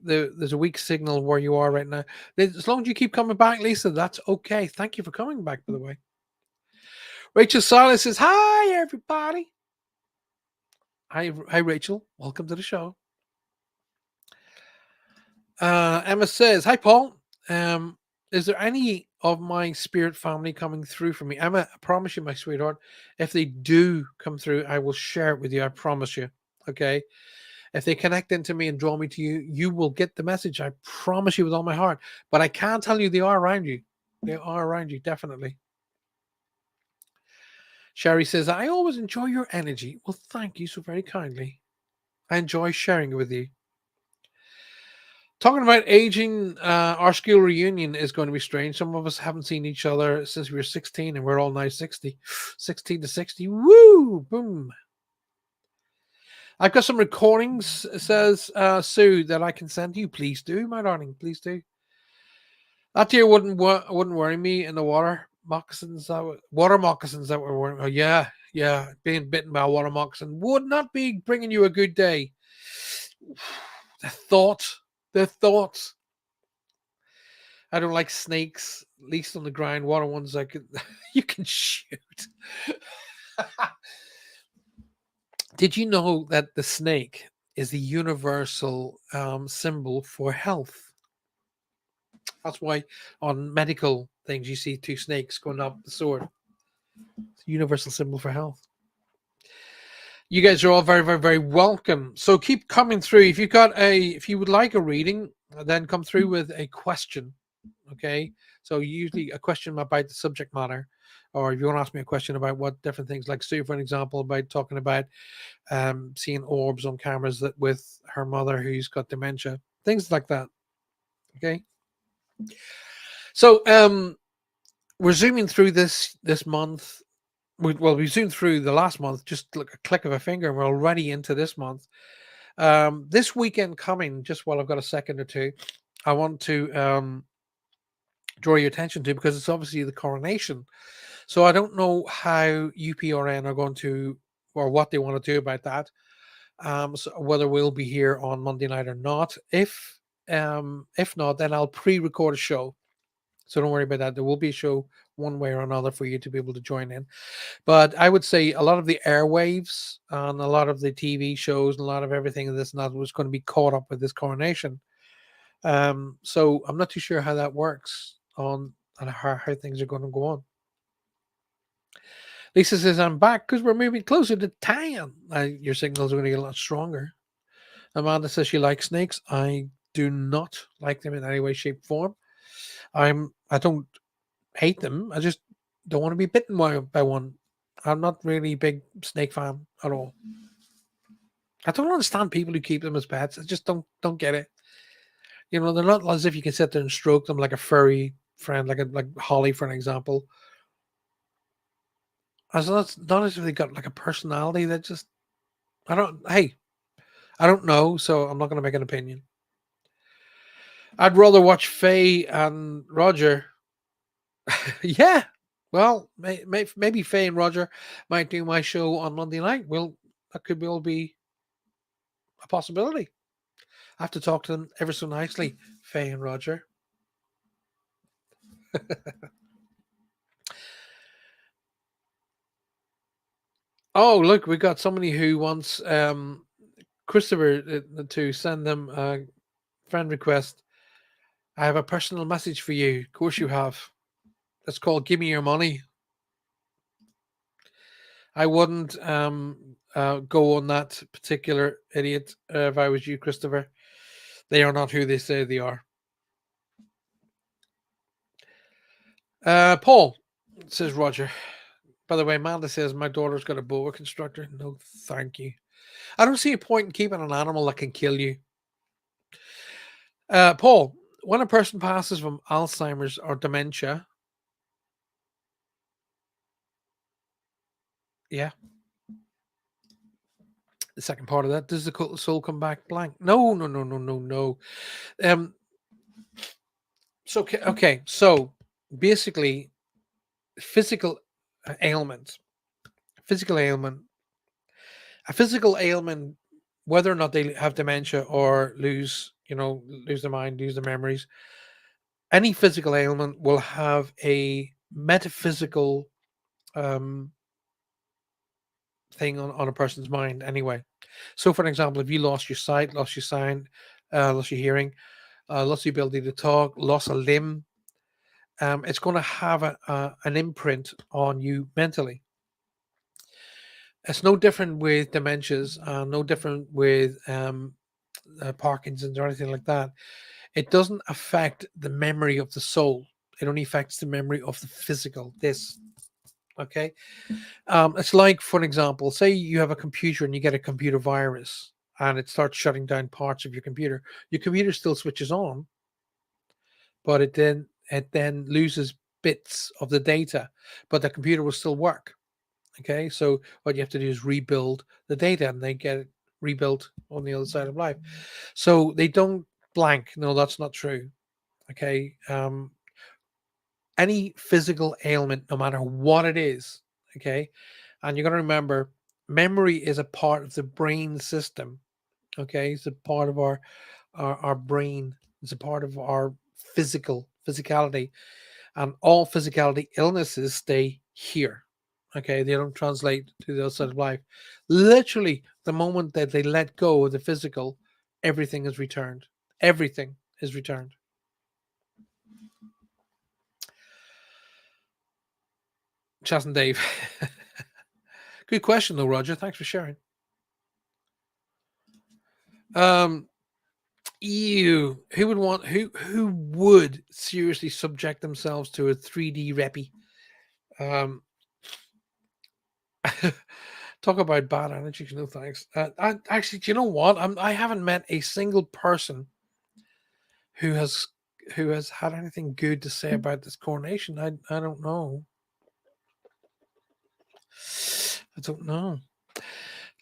there's a weak signal where you are right now. As long as you keep coming back, Lisa, that's okay. Thank you for coming back, by the way. Rachel Silas says, hi, everybody. Hi, Rachel. Welcome to the show. Emma says, hi, Paul. Is there any of my spirit family coming through for me? Emma, I promise you, my sweetheart, if they do come through, I will share it with you. I promise you. Okay. If they connect into me and draw me to you, you will get the message. I promise you with all my heart. But I can't tell you they are around you. They are around you, definitely. Sherry says, I always enjoy your energy. Well, thank you so very kindly. I enjoy sharing it with you. Talking about aging, our school reunion is going to be strange. Some of us haven't seen each other since we were 16, and we're all now 60. 16 to 60. Woo! Boom. I've got some recordings, says Sue, that I can send you. Please do, my darling. Please do. That deer wouldn't worry me in the water moccasins that were wearing. Oh yeah, yeah, being bitten by a water moccasin would not be bringing you a good day. The thought, the thought. I don't like snakes, least on the ground. Water ones I could you can shoot. Did you know that the snake is the universal symbol for health? That's why on medical things you see two snakes going up the sword. It's a universal symbol for health. You guys are all very, very, very welcome. So keep coming through. If you would like a reading, then come through with a question. Okay. So usually a question about the subject matter, or if you want to ask me a question about what different things, like Sue, for an example, about talking about seeing orbs on cameras that with her mother who's got dementia, things like that. Okay. So we're zooming through this month. We zoomed through the last month, just like a click of a finger, and we're already into this month. This weekend coming, just while I've got a second or two, I want to draw your attention to, because it's obviously the coronation. So I don't know how UPRN are going to, or what they want to do about that. So whether we'll be here on Monday night or not. If not, then I'll pre-record a show. So don't worry about that. There will be a show one way or another for you to be able to join in. But I would say a lot of the airwaves and a lot of the TV shows and a lot of everything in this and that was going to be caught up with this coronation. So I'm not too sure how that works on and how things are going to go on. Lisa says, I'm back because we're moving closer to town. Your signals are going to get a lot stronger. Amanda says she likes snakes. I do not like them in any way, shape, form. I don't hate them. I just don't want to be bitten by one. I'm not really a big snake fan at all. I don't understand people who keep them as pets. I just don't get it. They're not as if you can sit there and stroke them like a furry friend, like Holly, for an example. As not as if they got like a personality that just I don't. Hey, I don't know, so I'm not going to make an opinion. I'd rather watch Faye and Roger. Yeah. Well, maybe Faye and Roger might do my show on Monday night. Well, that could all be a possibility. I have to talk to them ever so nicely, Faye and Roger. Oh, look, we got somebody who wants Christopher to send them a friend request. I have a personal message for you. Of course, you have. It's called "Give Me Your Money." I wouldn't go on that particular idiot if I was you, Christopher. They are not who they say they are. Paul, says Roger. By the way, Amanda says my daughter's got a boa constructor. No, thank you. I don't see a point in keeping an animal that can kill you. Paul, when a person passes from Alzheimer's or dementia, Yeah. The second part of that, does the soul come back blank? No, no, no, no, no, no. Um. So okay. So basically, physical ailment, physical ailment, a physical ailment, whether or not they have dementia or lose their mind, lose their memories, any physical ailment will have a metaphysical um, thing on a person's mind anyway. So, for example, if you lost your sight, lost your sound, lost your hearing, lost the ability to talk, lost a limb, it's going to have an imprint on you mentally. It's no different with dementias, no different with Parkinson's or anything like that. It doesn't affect the memory of the soul. It only affects the memory of the physical. This, okay? It's like, for example, say you have a computer and you get a computer virus and it starts shutting down parts of your computer. Your computer still switches on, but it then loses bits of the data, but the computer will still work. Okay, so what you have to do is rebuild the data and they get it rebuilt on the other side of life. So they don't blank. No, that's not true. Okay. Any physical ailment, no matter what it is, okay, and you got to remember, memory is a part of the brain system. Okay, it's a part of our brain. It's a part of our physicality, and all physicality illnesses stay here. Okay, they don't translate to the outside of life. Literally, the moment that they let go of the physical, everything is returned. Everything is returned. Chas and Dave. Good question, though, Roger. Thanks for sharing. Um, who would seriously subject themselves to a 3D reppy? Um, talk about bad energy. No thanks. Actually, do you know what? I haven't met a single person who has who has had anything good to say about this coronation. I don't know. I don't know.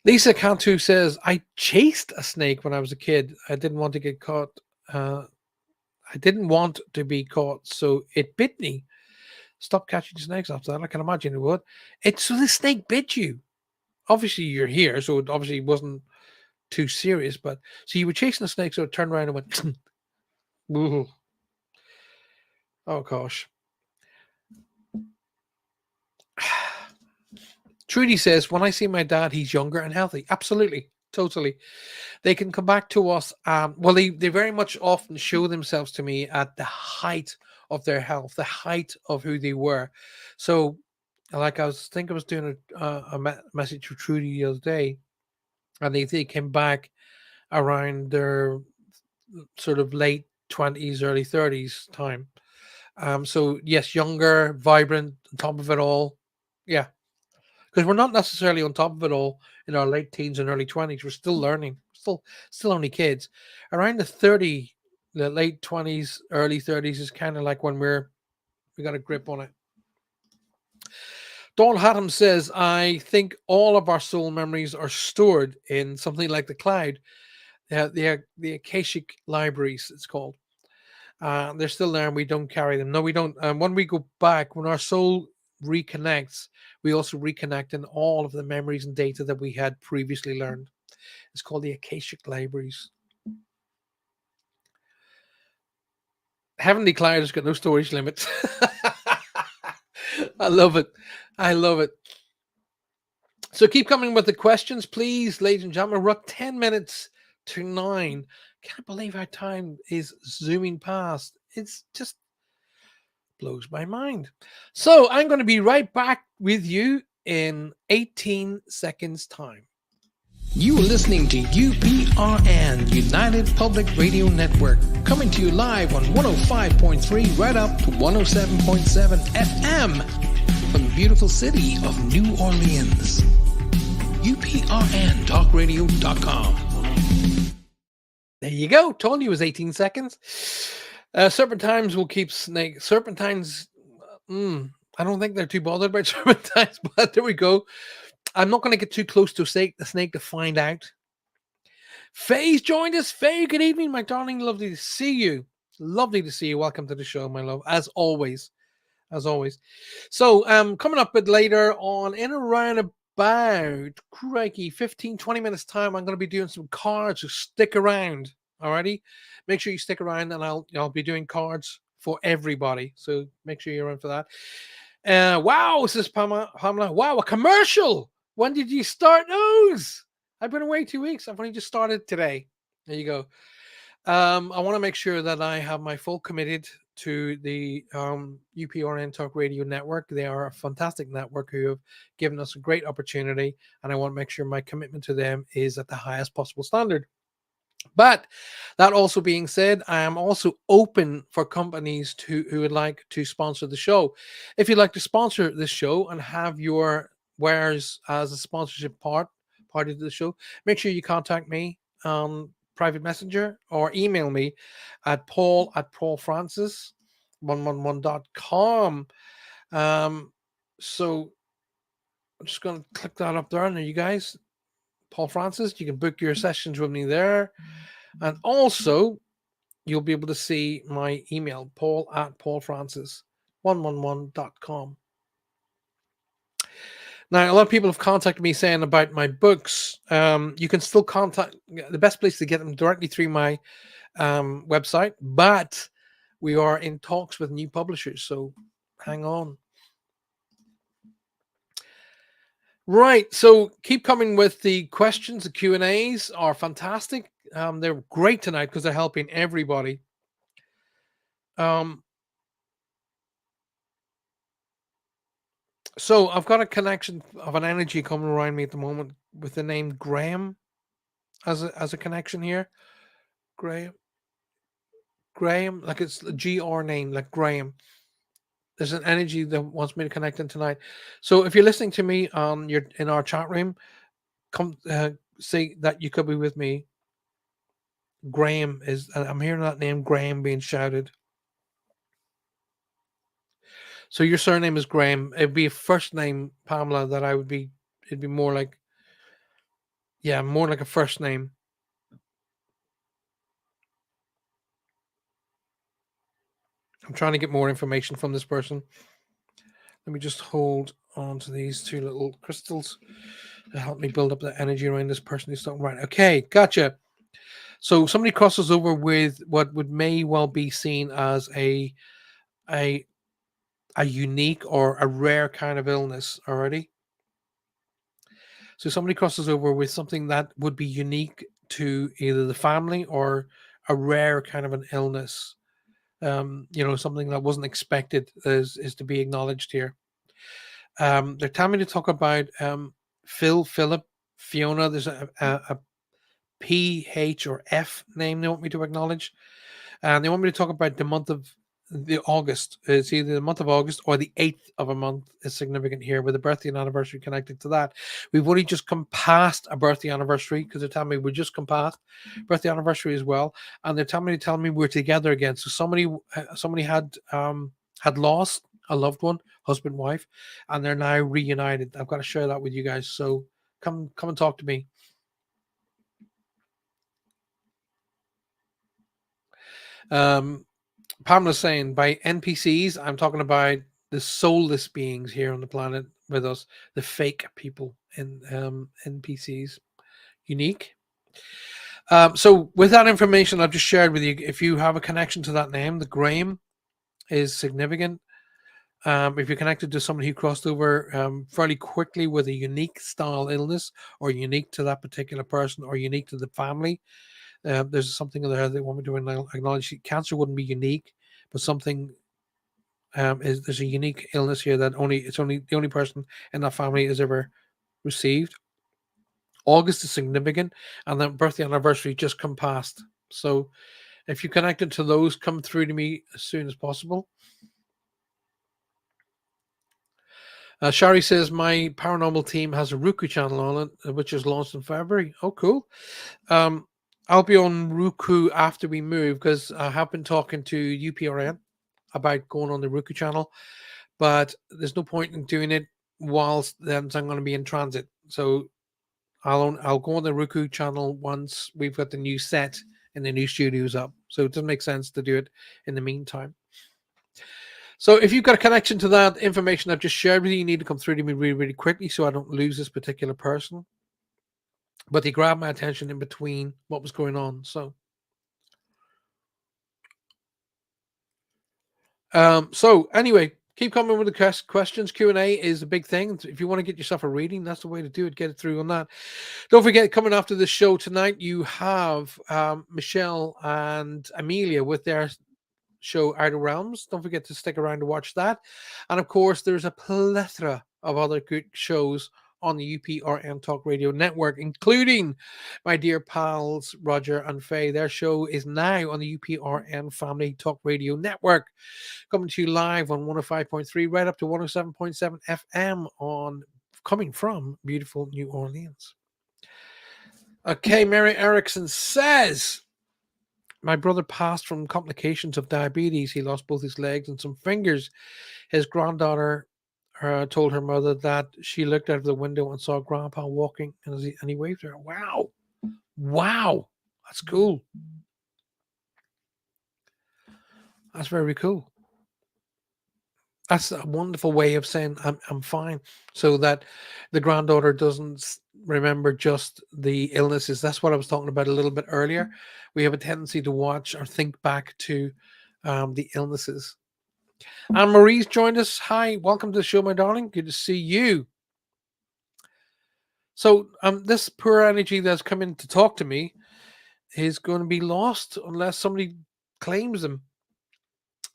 Lisa Cantu says, I chased a snake when I was a kid. I didn't want to get caught. Uh, I didn't want to be caught, so it bit me. Stop catching snakes after that. I can imagine it would. So the snake bit you. Obviously, you're here, so it obviously wasn't too serious. But so you were chasing a snake, so it turned around and went, ooh. Oh gosh. Trudy says, when I see my dad, he's younger and healthy. Absolutely. Totally. They can come back to us. Well, they very much often show themselves to me at the height of their health, the height of who they were. So, like I was doing a message for Trudy the other day, and they came back around their sort of late 20s, early 30s time. So yes, younger, vibrant, on top of it all. Yeah, because we're not necessarily on top of it all in our late teens and early 20s. We're still learning, still only kids. Around the late 20s, early 30s is kind of like when we got a grip on it. Dawn Haddam says, I think all of our soul memories are stored in something like the cloud, the Akashic libraries, it's called. They're still there and we don't carry them. No, we don't. When we go back, when our soul reconnects, we also reconnect in all of the memories and data that we had previously learned. It's called the Akashic libraries. Heavenly Cloud has got no storage limits. I love it. I love it. So keep coming with the questions, please, ladies and gentlemen. We're at 10 minutes to 9. Can't believe how time is zooming past. It's just blows my mind. So I'm going to be right back with you in 18 seconds time. You are listening to UPRN, United Public Radio Network, coming to you live on 105.3 right up to 107.7 FM from the beautiful city of New Orleans. UPRNtalkradio.com. There you go. Told you it was 18 seconds. Serpentines will keep snake. Serpentines, I don't think they're too bothered about serpentines, but there we go. I'm not going to get too close to the snake to find out. Faye's joined us. Faye, good evening, my darling. Lovely to see you. Lovely to see you. Welcome to the show, my love. As always. As always. So, coming up a bit later on, in around about, crikey, 15, 20 minutes time, I'm going to be doing some cards, so stick around. Alrighty? Make sure you stick around, and I'll be doing cards for everybody. So make sure you're around for that. Wow, says Pamela. Wow, a commercial. When did you start those? I've been away 2 weeks. I've only just started today. There you go. I want to make sure that I have my full committed to the UPRN Talk Radio Network. They are a fantastic network who have given us a great opportunity, and I want to make sure my commitment to them is at the highest possible standard. But that also being said, I am also open for companies who would like to sponsor the show. If you'd like to sponsor this show and have your wares as a sponsorship part of the show, make sure you contact me on private messenger or email me at paul@paulfrancis111.com. So I'm just going to click that up there. And there you guys, Paul Francis, you can book your sessions with me there. And also, you'll be able to see my email, paul@paulfrancis111.com. Now, a lot of people have contacted me saying about my books. You can still contact, the best place to get them directly through my website, but we are in talks with new publishers, so hang on. Right, so keep coming with the questions. The Q&As are fantastic. They're great tonight because they're helping everybody. So I've got a connection of an energy coming around me at the moment with the name Graham as a connection here. Graham, like it's a GR name, like Graham. There's an energy that wants me to connect in tonight. So if you're listening to me you're in our chat room, come say that you could be with me. Graham is, I'm hearing that name Graham being shouted. So your surname is Graham. It'd be a first name, Pamela, that I would be, it'd be more like, yeah, more like a first name. I'm trying to get more information from this person. Let me just hold on to these two little crystals to help me build up the energy around this person who's talking. Right. Okay, gotcha. So somebody crosses over with what would may well be seen as a unique or a rare kind of illness already. So somebody crosses over with something that would be unique to either the family or a rare kind of an illness. Something that wasn't expected is to be acknowledged here. They're telling me to talk about Philip, Fiona. There's a P, H, or F name they want me to acknowledge. And they want me to talk about the month of the August. It's either the month of August or the 8th of a month is significant here with a birthday and anniversary connected to that. We've only just come past a birthday anniversary because they're telling me we just come past birthday anniversary as well. And they're telling me we're together again. So somebody had lost a loved one, husband, wife, and they're now reunited. I've got to share that with you guys. So come and talk to me. Pamela's saying by NPCs, I'm talking about the soulless beings here on the planet with us, the fake people in NPCs. Unique. So with that information I've just shared with you, if you have a connection to that name, the Graham is significant. If you're connected to somebody who crossed over fairly quickly with a unique style illness or unique to that particular person or unique to the family, there's something in there they want me to acknowledge. Cancer wouldn't be unique, but something there's a unique illness here that it's only the only person in that family has ever received. August is significant, and that birthday anniversary just come past. So if you're connected to those, come through to me as soon as possible. Shari says my paranormal team has a Roku channel on it, which is launched in February. Oh, cool. I'll be on Roku after we move because I have been talking to UPRN about going on the Roku channel, but there's no point in doing it whilst then I'm going to be in transit. So I'll go on the Roku channel once we've got the new set and the new studios up. So it doesn't make sense to do it in the meantime. So if you've got a connection to that information I've just shared with you, you need to come through to me really, really quickly so I don't lose this particular person. But they grabbed my attention in between what was going on. So anyway, keep coming with the questions. Q&A is a big thing. If you want to get yourself a reading, that's the way to do it. Get it through on that. Don't forget, coming after the show tonight, you have Michelle and Amelia with their show Outer Realms. Don't forget to stick around to watch that. And of course, there's a plethora of other good shows on the UPRN Talk Radio Network, including my dear pals Roger and Faye. Their show is now on the UPRN Family Talk Radio Network, coming to you live on 105.3 right up to 107.7 FM on coming from beautiful New Orleans. Okay, Mary Erickson says, my brother passed from complications of diabetes. He lost both his legs and some fingers. His granddaughter told her mother that she looked out of the window and saw Grandpa walking, and he waved at her. Wow. Wow. That's cool. That's very cool. That's a wonderful way of saying I'm fine, so that the granddaughter doesn't remember just the illnesses. That's what I was talking about a little bit earlier. We have a tendency to watch or think back to the illnesses. And Marie's joined us. Hi, welcome to the show, my darling. Good to see you. So this poor energy that's come in to talk to me is going to be lost unless somebody claims them.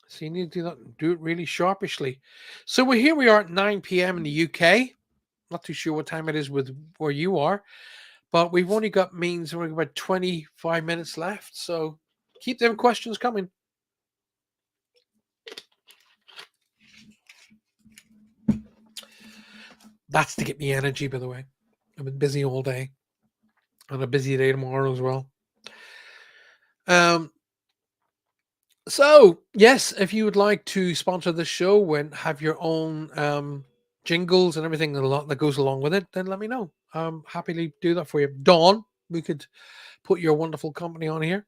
So you need to do it really sharpishly. So here we are at 9 p.m. in the UK. Not too sure what time it is with where you are, but we've only got we're about 25 minutes left. So keep them questions coming. That's to get me energy, by the way. I've been busy all day, and a busy day tomorrow as well. So yes, if you would like to sponsor this show and have your own jingles and everything that goes along with it, then let me know. I'm happily do that for you. Dawn, we could put your wonderful company on here.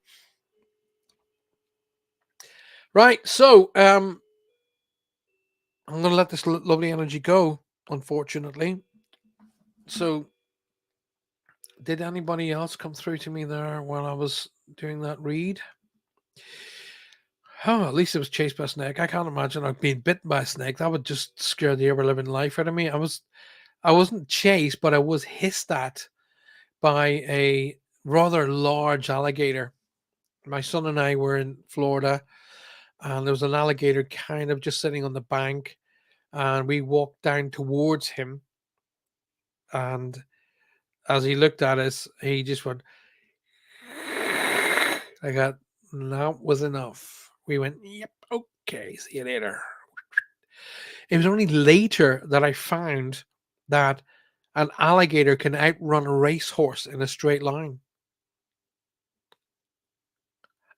Right, so I'm going to let this lovely energy go, unfortunately. So did anybody else come through to me there while I was doing that read? Oh, at least it was chased by a snake. I can't imagine I've been bitten by a snake. That would just scare the ever living life out of me. I wasn't chased, but I was hissed at by a rather large alligator. My son and I were in Florida, and there was an alligator kind of just sitting on the bank, and we walked down towards him. And as he looked at us, he just went, I got, that was enough. We went, yep, okay, see you later. It was only later that I found that an alligator can outrun a racehorse in a straight line.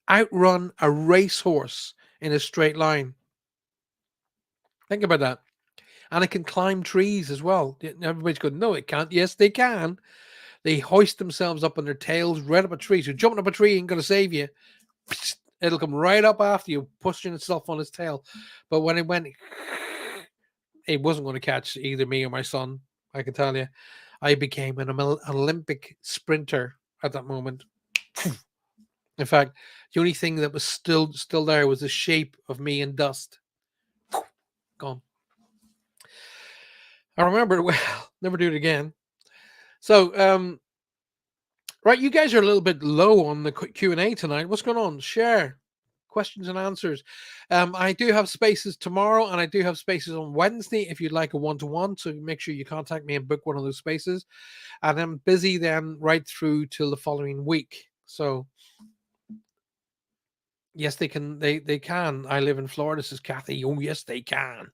Outrun a racehorse in a straight line. Think about that. And it can climb trees as well. Everybody's going, no, it can't. Yes, they can. They hoist themselves up on their tails right up a tree. So jumping up a tree ain't going to save you. It'll come right up after you, pushing itself on its tail. But when it went, it wasn't going to catch either me or my son. I can tell you. I became an Olympic sprinter at that moment. In fact, the only thing that was still there was the shape of me in dust. Gone. I remember it well. Never do it again. So, right, you guys are a little bit low on the Q&A tonight. What's going on? Share questions and answers. I do have spaces tomorrow, and I do have spaces on Wednesday if you'd like a one-to-one. So make sure you contact me and book one of those spaces. And I'm busy then right through till the following week. So yes, they can. They can. I live in Florida, says Kathy. Oh, yes, they can.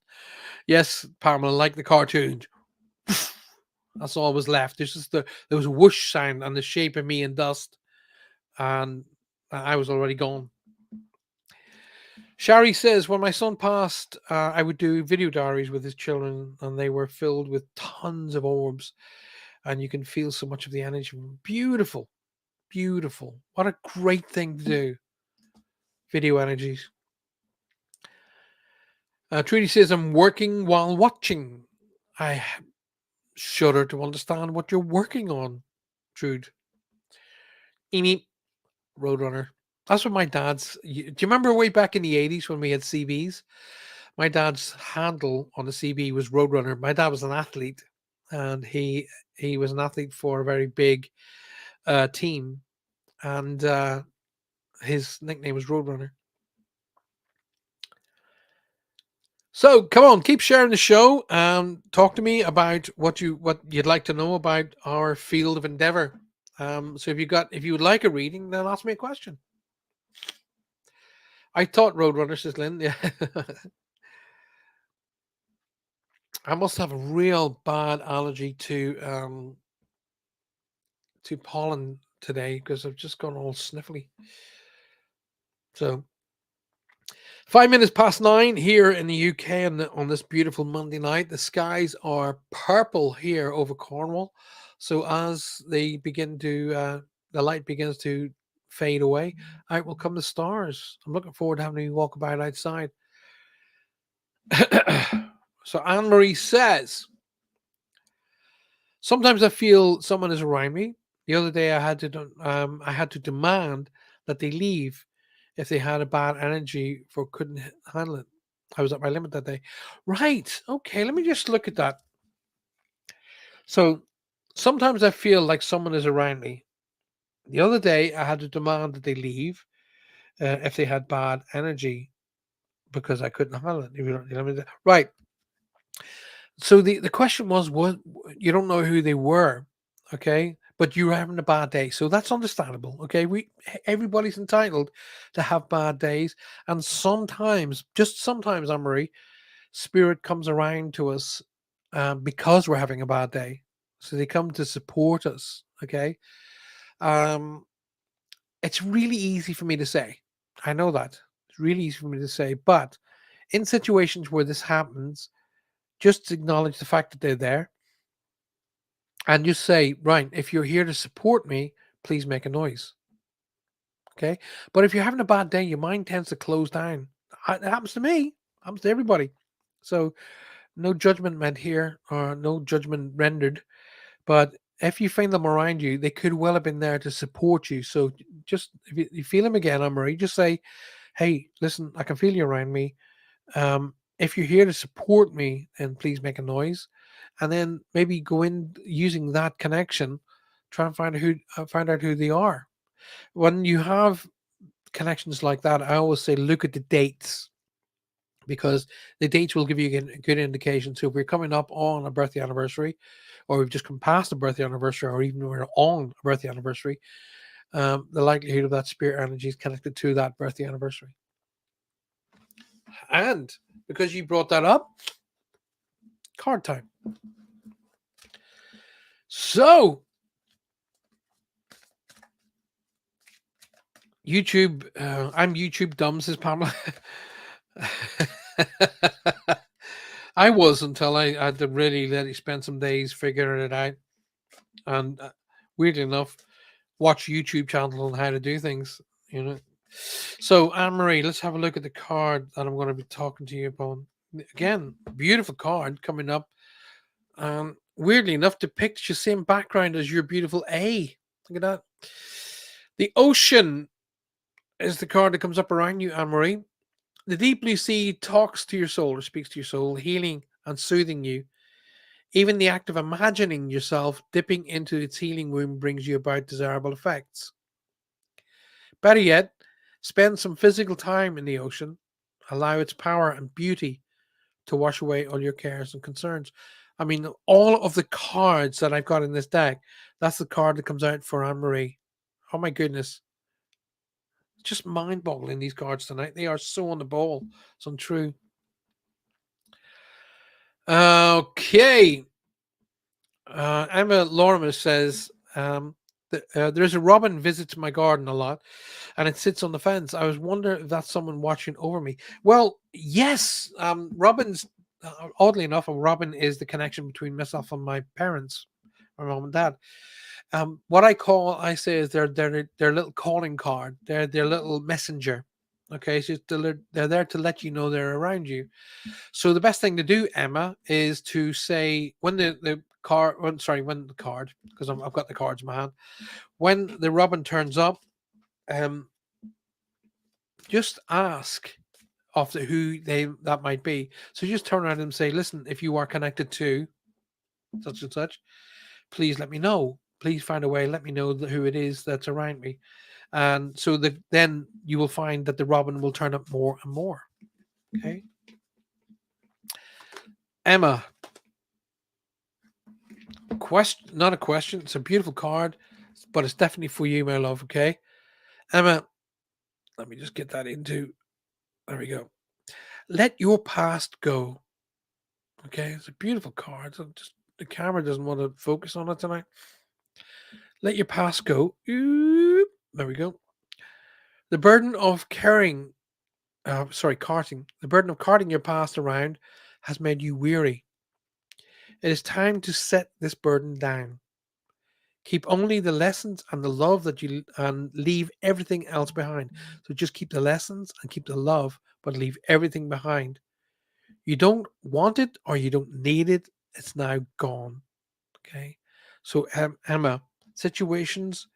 Yes, Pamela, like the cartoons. That's all was left. There's just there was a whoosh sound and the shape of me in dust, and I was already gone. Shari says, when my son passed, I would do video diaries with his children, and they were filled with tons of orbs. and you can feel so much of the energy. Beautiful, beautiful. What a great thing to do. Video energies. Trudy says, I'm working while watching. I shudder to understand what you're working on, Trude. Amy, Roadrunner. That's what my dad's. Do you remember way back in the 80s when we had CBs? My dad's handle on the CB was Roadrunner. My dad was an athlete, and he was an athlete for a very big team, and his nickname was Roadrunner. So come on, keep sharing the show and talk to me about what you'd like to know about our field of endeavor. So if you would like a reading, then ask me a question. I taught Roadrunner, says Lynn. Yeah. I must have a real bad allergy to pollen today because I've just gone all sniffly. So 5 minutes past 9 here in the UK on this beautiful Monday night. The skies are purple here over Cornwall. So as the light begins to fade away, out will come the stars. I'm looking forward to having a walk about outside. So Anne Marie says, sometimes I feel someone is around me. The other day I had to demand that they leave if they had a bad energy for couldn't handle it. I was at my limit that day. Right. Okay, let me just look at that. So sometimes I feel like someone is around me. The other day I had to demand that they leave if they had bad energy because I couldn't handle it. If you know what I mean. Right. So the question was, what, you don't know who they were, okay? But you were having a bad day, so that's understandable, okay? Everybody's entitled to have bad days, and sometimes, just sometimes, Anne Marie, spirit comes around to us because we're having a bad day, so they come to support us, okay? Um, it's really easy for me to say. I know that it's really easy for me to say, but in situations where this happens, just acknowledge the fact that they're there and just say, right, if you're here to support me, please make a noise. Okay. But if you're having a bad day, your mind tends to close down. It happens to me, happens to everybody. So no judgment meant here or no judgment rendered. But if you find them around you, they could well have been there to support you. So just if you feel them again, Anne Marie, just say, hey, listen, I can feel you around me. If you're here to support me, then please make a noise, and then maybe go in using that connection, try and find out who they are. When you have connections like that, I always say look at the dates because the dates will give you a good indication. So if we're coming up on a birthday anniversary, or we've just come past a birthday anniversary, or even we're on a birthday anniversary, the likelihood of that spirit energy is connected to that birthday anniversary. And because you brought that up, card time. So, YouTube, I'm YouTube dumb, says Pamela. I was until I had to really let it spend some days figuring it out. And weirdly enough, watch YouTube channels on how to do things, you know. So, Anne Marie, let's have a look at the card that I'm going to be talking to you upon. Again, beautiful card coming up. Weirdly enough, depicts your same background as your beautiful A. Look at that. The ocean is the card that comes up around you, Anne Marie. The deep blue sea talks to your soul or speaks to your soul, healing and soothing you. Even the act of imagining yourself dipping into its healing womb brings you about desirable effects. Better yet, spend some physical time in the ocean. Allow its power and beauty to wash away all your cares and concerns. I mean, all of the cards that I've got in this deck, that's the card that comes out for Anne Marie. Oh my goodness. Just mind boggling, these cards tonight. They are so on the ball. It's untrue. Okay. Emma Lorimer says, there's a robin visits my garden a lot and it sits on the fence. I was wondering if that's someone watching over me. Well, yes. Robins, oddly enough, a robin is the connection between myself and my parents. my mom and dad. What I say is their little calling card. They're their little messenger. Okay, so they're there to let you know they're around you. So the best thing to do, Emma, is to say when the card, when the card, because I've got the cards in my hand. When the robin turns up, um, just ask of who they that might be. So just turn around and say, listen, if you are connected to such and such, please let me know. Please find a way, let me know who it is that's around me. And so that then you will find that the robin will turn up more and more. Okay. Emma, question, not a question. It's a beautiful card, but it's definitely for you, my love. Okay. Emma, let me just get that into, there we go. Let your past go. Okay. It's a beautiful card. So just the camera doesn't want to focus on it tonight. Let your past go. Oop. There we go. The burden of carting. The burden of carting your past around has made you weary. It is time to set this burden down. Keep only the lessons and the love that you and leave everything else behind. So just keep the lessons and keep the love, but leave everything behind. You don't want it or you don't need it. It's now gone. Okay. So Emma, situations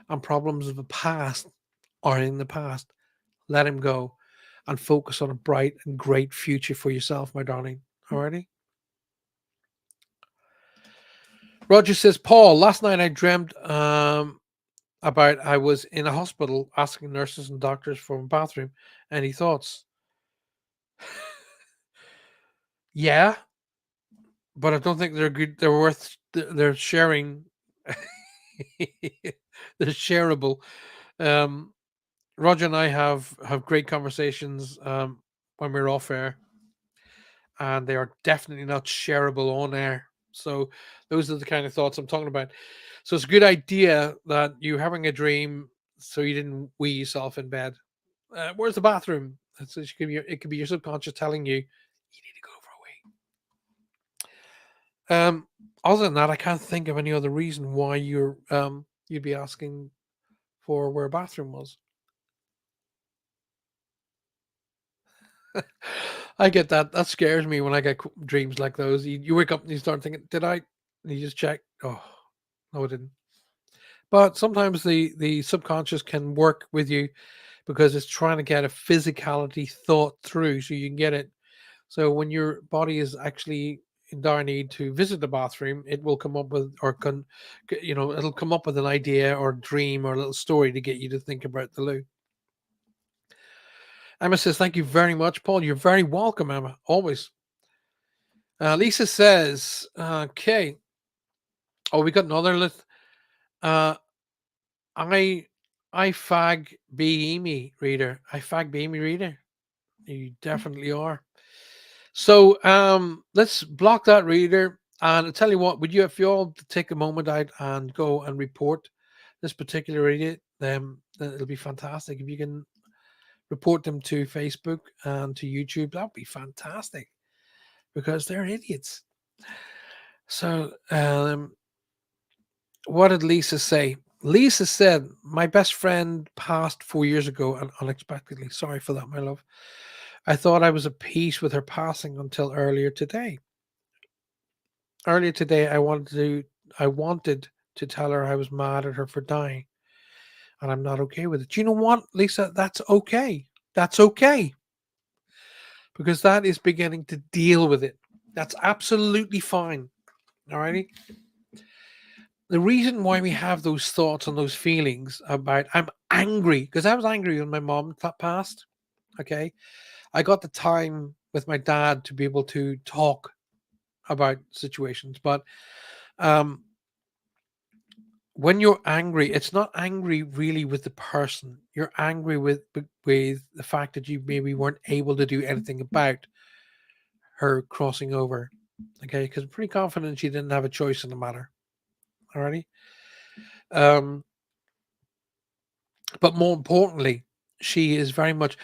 and problems of the past are in the past. Let him go and focus on a bright and great future for yourself, my darling. Alrighty. Roger says, Paul, last night I dreamt about I was in a hospital asking nurses and doctors for a bathroom. Any thoughts? Yeah, but I don't think they're good. They're worth. They're sharing. They're shareable. Um, Roger and I have great conversations when we're off air, and they are definitely not shareable on air. So those are the kind of thoughts I'm talking about. So it's a good idea that you're having a dream so you didn't wee yourself in bed. Where's the bathroom? It could be your subconscious telling you you need to go for a wee. Other than that, I can't think of any other reason why you'd be asking for where a bathroom was. I get that. That scares me when I get dreams like those. You wake up and you start thinking, "Did I?" And you just check. Oh, no, I didn't. But sometimes the subconscious can work with you because it's trying to get a physicality thought through, so you can get it. So when your body is actually in dire need to visit the bathroom, it will come up with, it'll come up with an idea or dream or a little story to get you to think about the loo. Emma says, "Thank you very much, Paul. You're very welcome, Emma. Always." Lisa says, "Okay. Oh, we got another list. Uh, I, I fag BEME reader. I fag BEME reader. You definitely are. So let's block that reader. And I'll tell you what, would you, if you all take a moment out and go and report this particular idiot, then it'll be fantastic. If you can report them to Facebook and to YouTube, that would be fantastic because they're idiots. So what did Lisa say? Lisa said, my best friend passed 4 years ago and unexpectedly. Sorry for that, my love. I thought I was at peace with her passing until earlier today. Earlier today, I wanted to tell her I was mad at her for dying, and I'm not okay with it. Do you know what, Lisa? That's okay. That's okay because that is beginning to deal with it. That's absolutely fine. Alrighty. The reason why we have those thoughts and those feelings about I'm angry because I was angry when my mom passed. Okay, I got the time with my dad to be able to talk about situations, but um when you're angry, it's not angry really with the person. You're angry with the fact that you maybe weren't able to do anything about her crossing over. Okay, because I'm pretty confident she didn't have a choice in the matter. Alrighty. Um, but more importantly, she is very much.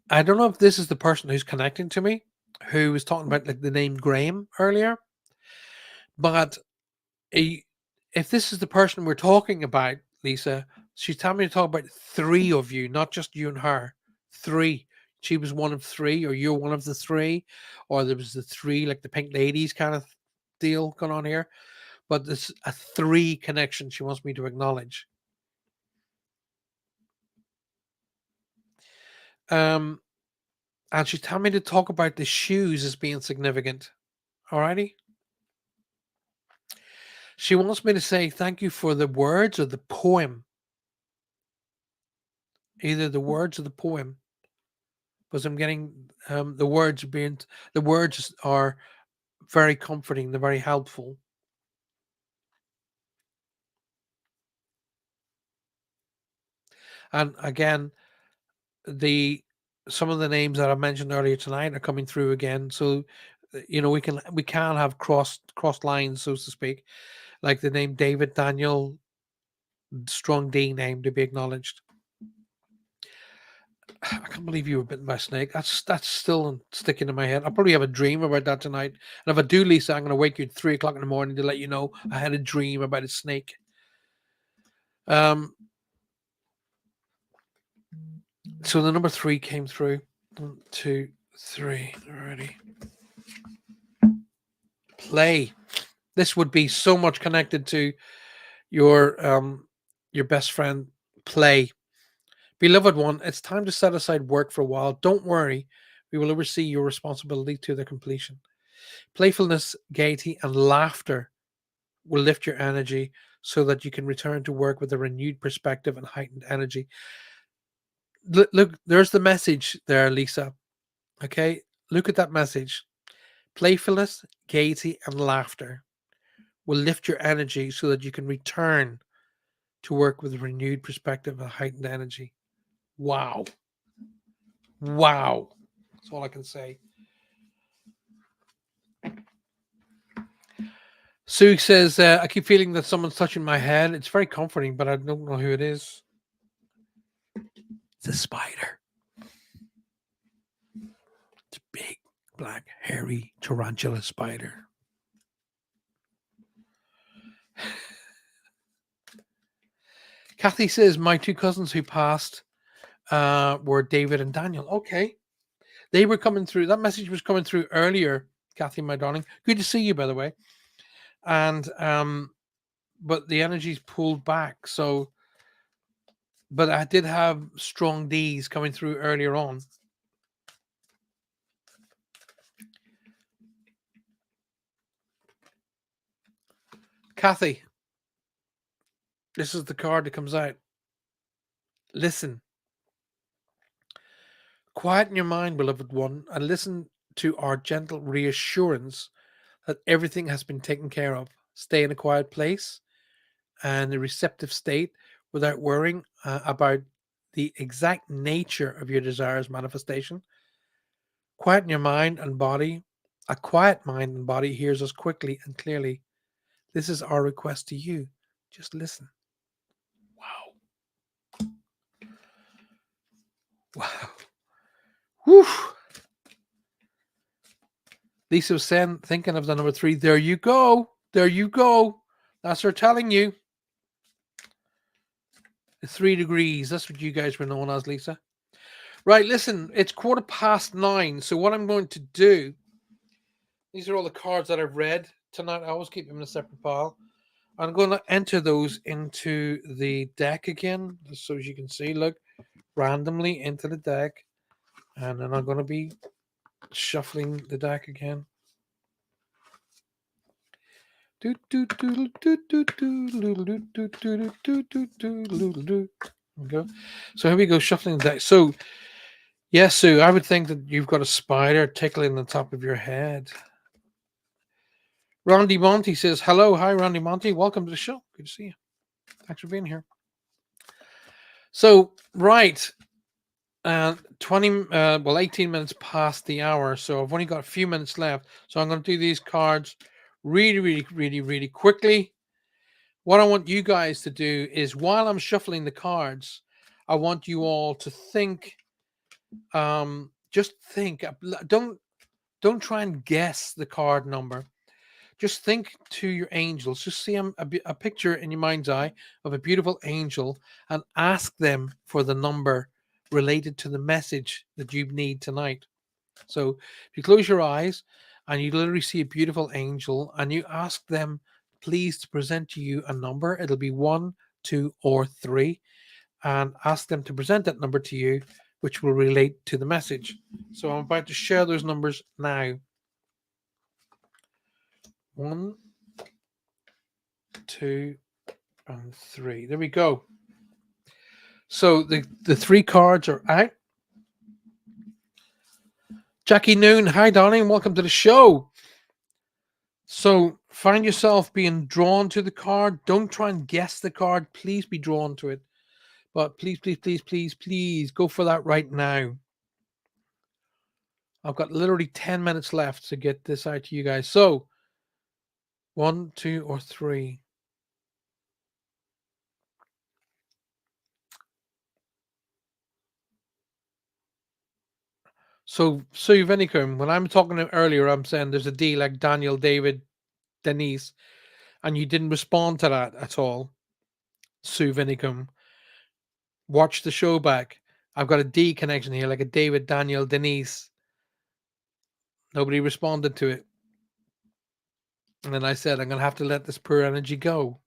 I don't know if this is the person who's connecting to me, who was talking about like the name Graham earlier, but if this is the person we're talking about, Lisa, she's telling me to talk about three of you, not just you and her. Three. She was one of three, or you're one of the three, or there was the three, like the pink ladies kind of deal going on here. But there's a three connection she wants me to acknowledge. Um, and she's telling me to talk about the shoes as being significant. Alrighty. She wants me to say thank you for the words or the poem, either the words or the poem, because I'm getting the words are very comforting. They're very helpful. And again, the some of the names that I mentioned earlier tonight are coming through again. So, we can have crossed lines, so to speak, like the name David Daniel, strong D name to be acknowledged. I can't believe you were bitten by a snake. That's still sticking in my head. I'll probably have a dream about that tonight. And if I do, Lisa, I'm going to wake you at 3 o'clock in the morning to let you know I had a dream about a snake. Um, so the number three came through. 1, 2, 3. Already. Play. This would be so much connected to your best friend. Play. Beloved one, it's time to set aside work for a while. Don't worry, we will oversee your responsibility to their completion. Playfulness, gaiety, and laughter will lift your energy so that you can return to work with a renewed perspective and heightened energy. Look, there's the message there, Lisa. Okay, look at that message. Playfulness, gaiety, and laughter will lift your energy so that you can return to work with a renewed perspective and heightened energy. Wow. Wow. That's all I can say. Sue says, I keep feeling that someone's touching my head. It's very comforting, but I don't know who it is. It's a spider. It's a big, black, hairy tarantula spider. Kathy says, my two cousins who passed were David and Daniel. Okay. They were coming through. That message was coming through earlier, Kathy, my darling. Good to see you, by the way. And but the energy's pulled back. So, but I did have strong D's coming through earlier on. Kathy, this is the card that comes out. Listen. Quieten your mind, beloved one, and listen to our gentle reassurance that everything has been taken care of. Stay in a quiet place and a receptive state without worrying about the exact nature of your desires manifestation. Quieten your mind and body. A quiet mind and body hears us quickly and clearly. This is our request to you. Just listen. Wow. Wow. Whew. Lisa was saying, thinking of the number 3. There you go. There you go. That's her telling you. 3 degrees. That's what you guys were known as, Lisa. Right, listen, it's 9:15. So what I'm going to do, these are all the cards that I've read tonight. I always keep them in a separate pile. I'm going to enter those into the deck again, just so as you can see, look, randomly into the deck. And then I'm going to be shuffling the deck again. There we go. So here we go, shuffling the deck. So, yes, Sue, I would think that you've got a spider tickling the top of your head. Randy Monty says, hello. Hi, Randy Monty. Welcome to the show. Good to see you. Thanks for being here. So, right. 18 minutes past the hour. So I've only got a few minutes left. So I'm going to do these cards really quickly. What I want you guys to do is, while I'm shuffling the cards, I want you all to think. Just think. Don't try and guess the card number. just think to your angels. Just see a picture in your mind's eye of a beautiful angel and ask them for the number related to the message that you need tonight. So if you close your eyes and you literally see a beautiful angel and you ask them, please, to present to you a number, it'll be one, two, or three, and ask them to present that number to you, which will relate to the message. So I'm about to share those numbers now. 1, 2, and 3. There we go. So the three cards are out. Jackie Noon, hi darling, welcome to the show. So find yourself being drawn to the card. Don't try and guess the card. Please be drawn to it. But please, please, please, please, please go for that right now. I've got literally 10 minutes left to get this out to you guys. So 1, 2, or 3. So Vinicum, when I'm talking earlier, I'm saying there's a D like Daniel, David, Denise, and you didn't respond to that at all. Sue Vinicum, watch the show back. I've got a D connection here, like a David, Daniel, Denise. Nobody responded to it. And then I said, I'm going to have to let this poor energy go.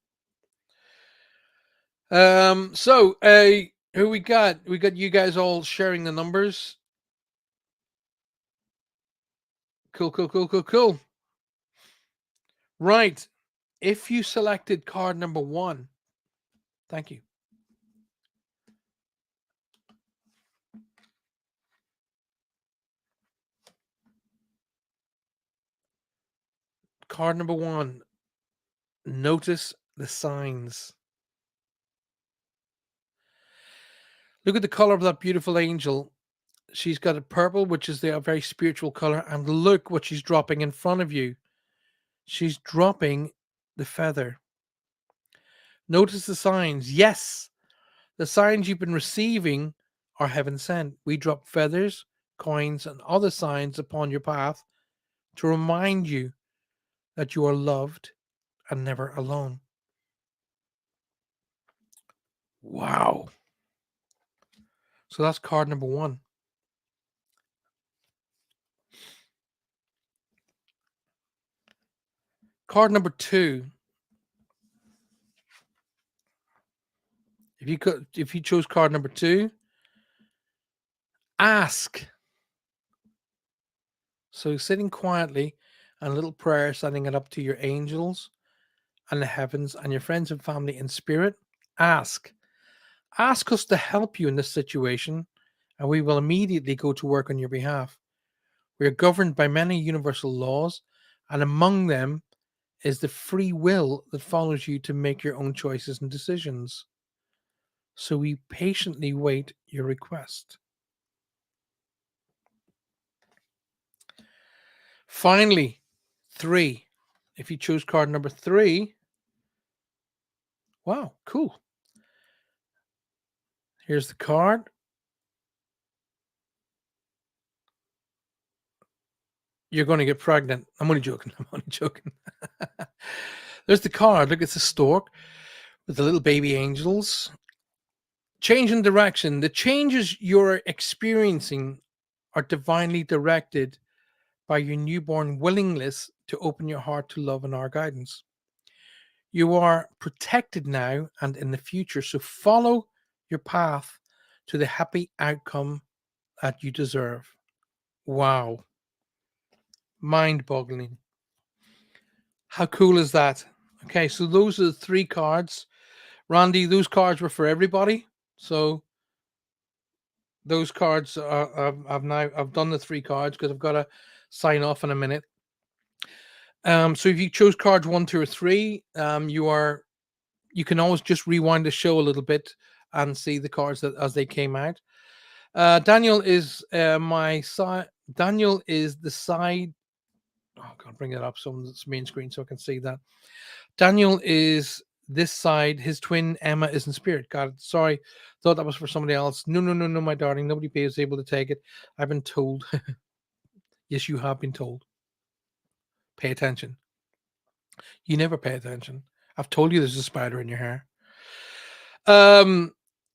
So who we got? We got you guys all sharing the numbers. Cool. Right. If you selected card number 1, thank you. Card number 1. Notice the signs. Look at the color of that beautiful angel. She's got a purple, which is a very spiritual color. And look what she's dropping in front of you. She's dropping the feather. Notice the signs. Yes, the signs you've been receiving are heaven sent. We drop feathers, coins, and other signs upon your path to remind you that you are loved and never alone. Wow. So that's card number 1. Card number 2. If you chose card number 2, ask. So sitting quietly and a little prayer, sending it up to your angels and the heavens and your friends and family in spirit. Ask. Ask us to help you in this situation, and we will immediately go to work on your behalf. We are governed by many universal laws, and among them is the free will that follows you to make your own choices and decisions. So we patiently wait your request. Finally, 3. If you choose card number 3, wow, cool. Here's the card. You're going to get pregnant. I'm only joking. There's the card. Look, it's a stork with the little baby angels. Change in direction. The changes you're experiencing are divinely directed by your newborn willingness to open your heart to love and our guidance. You are protected now and in the future, so follow your path to the happy outcome that you deserve. Wow. Mind-boggling. How cool is that? Okay, so those are the 3 cards. Randy, those cards were for everybody. So those cards are, I've done the 3 cards because I've got to sign off in a minute. So if you chose cards 1, 2, or 3, you can always just rewind the show a little bit and see the cards as they came out. Daniel is my side. Daniel is the side. Oh, God, bring it up so it's main screen so I can see that. Daniel is this side. His twin Emma is in spirit. Got it. Sorry, thought that was for somebody else. No, my darling. Nobody is able to take it. I've been told. Yes, you have been told. Pay attention. You never pay attention. I've told you there's a spider in your hair. Um,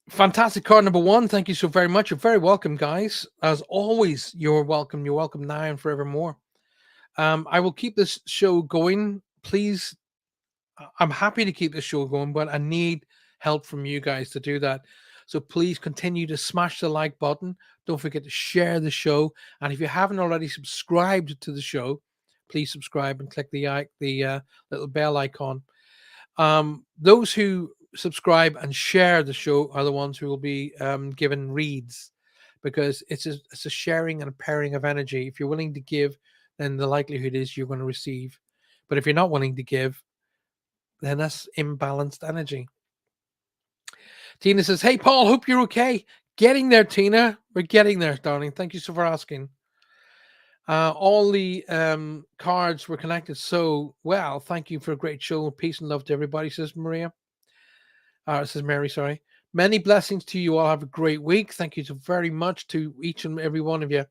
Fantastic card number one. Thank you so very much. You're very welcome, guys. As always, you're welcome. You're welcome now and forevermore. I will keep this show going. Please, I'm happy to keep this show going, but I need help from you guys to do that. So please continue to smash the like button. Don't forget to share the show. And if you haven't already subscribed to the show, please subscribe and click the little bell icon. Those who subscribe and share the show are the ones who will be given reads, because it's a sharing and a pairing of energy. If you're willing to give, then the likelihood is you're going to receive. But if you're not willing to give, then that's imbalanced energy. Tina says, "Hey Paul, hope you're okay." Getting there, Tina. We're getting there, darling. Thank you so for asking. All the cards were connected so well. Thank you for a great show. Peace and love to everybody, says Maria. Says Mary, sorry. Many blessings to you all. Have a great week. Thank you so very much to each and every one of you.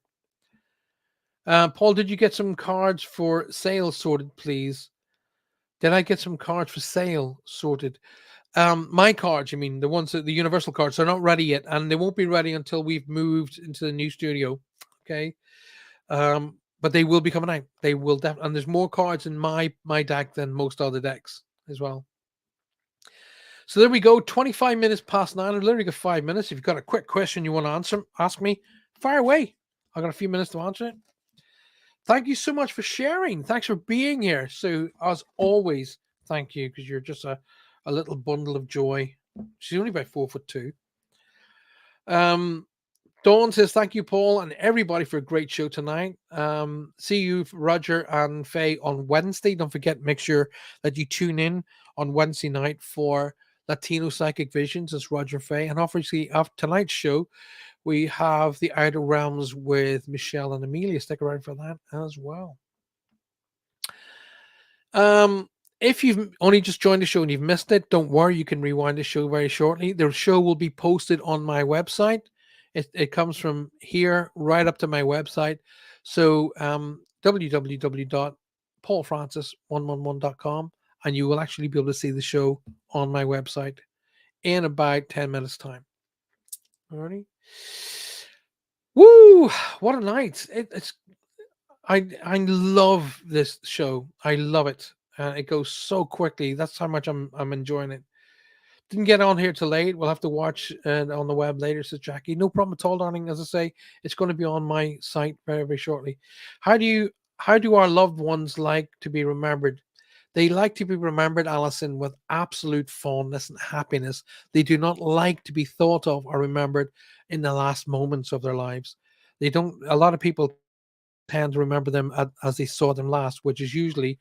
Paul, did you get some cards for sale sorted, please? Did I get some cards for sale sorted? My cards, you mean the ones that the universal cards are not ready yet, and they won't be ready until we've moved into the new studio. Okay. But they will be coming out. They will definitely, and there's more cards in my deck than most other decks as well. So there we go. 25 minutes past 9. I've literally got 5 minutes. If you've got a quick question you want to answer, ask me. Fire away. I've got a few minutes to answer it. Thank you so much for sharing. Thanks for being here. So as always, thank you, because you're just a little bundle of joy. She's only about 4'2". Dawn says, "Thank you, Paul, and everybody for a great show tonight. See you, Roger and Faye, on Wednesday. Don't forget, make sure that you tune in on Wednesday night for Latino Psychic Visions. It's Roger Faye. And obviously, after tonight's show, we have the Outer Realms with Michelle and Amelia. Stick around for that as well. If you've only just joined the show and you've missed it, don't worry. You can rewind the show very shortly. The show will be posted on my website. It comes from here right up to my website. So www.paulfrancis111.com, and you will actually be able to see the show on my website in about 10 minutes time. Alrighty. Woo! What a night. I love this show. I love it. It goes so quickly. That's how much I'm enjoying it. Didn't get on here till late. We'll have to watch on the web later, says Jackie. No problem at all, darling. As I say, it's going to be on my site very, very shortly. How do our loved ones like to be remembered? They like to be remembered, Alison, with absolute fondness and happiness. They do not like to be thought of or remembered in the last moments of their lives. They don't. A lot of people tend to remember them as they saw them last, which is usually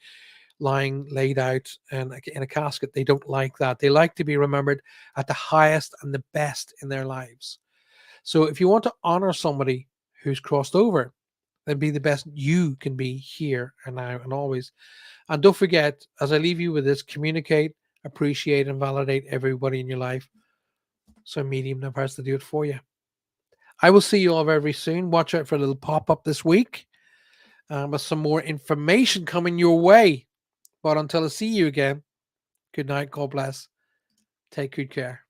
lying laid out in a casket. They don't like that. They like to be remembered at the highest and the best in their lives. So if you want to honor somebody who's crossed over, then be the best you can be here and now and always. And don't forget, as I leave you with this, communicate, appreciate, and validate everybody in your life. So medium never has to do it for you. I will see you all very, very soon. Watch out for a little pop-up this week with some more information coming your way. But until I see you again, good night, God bless, take good care.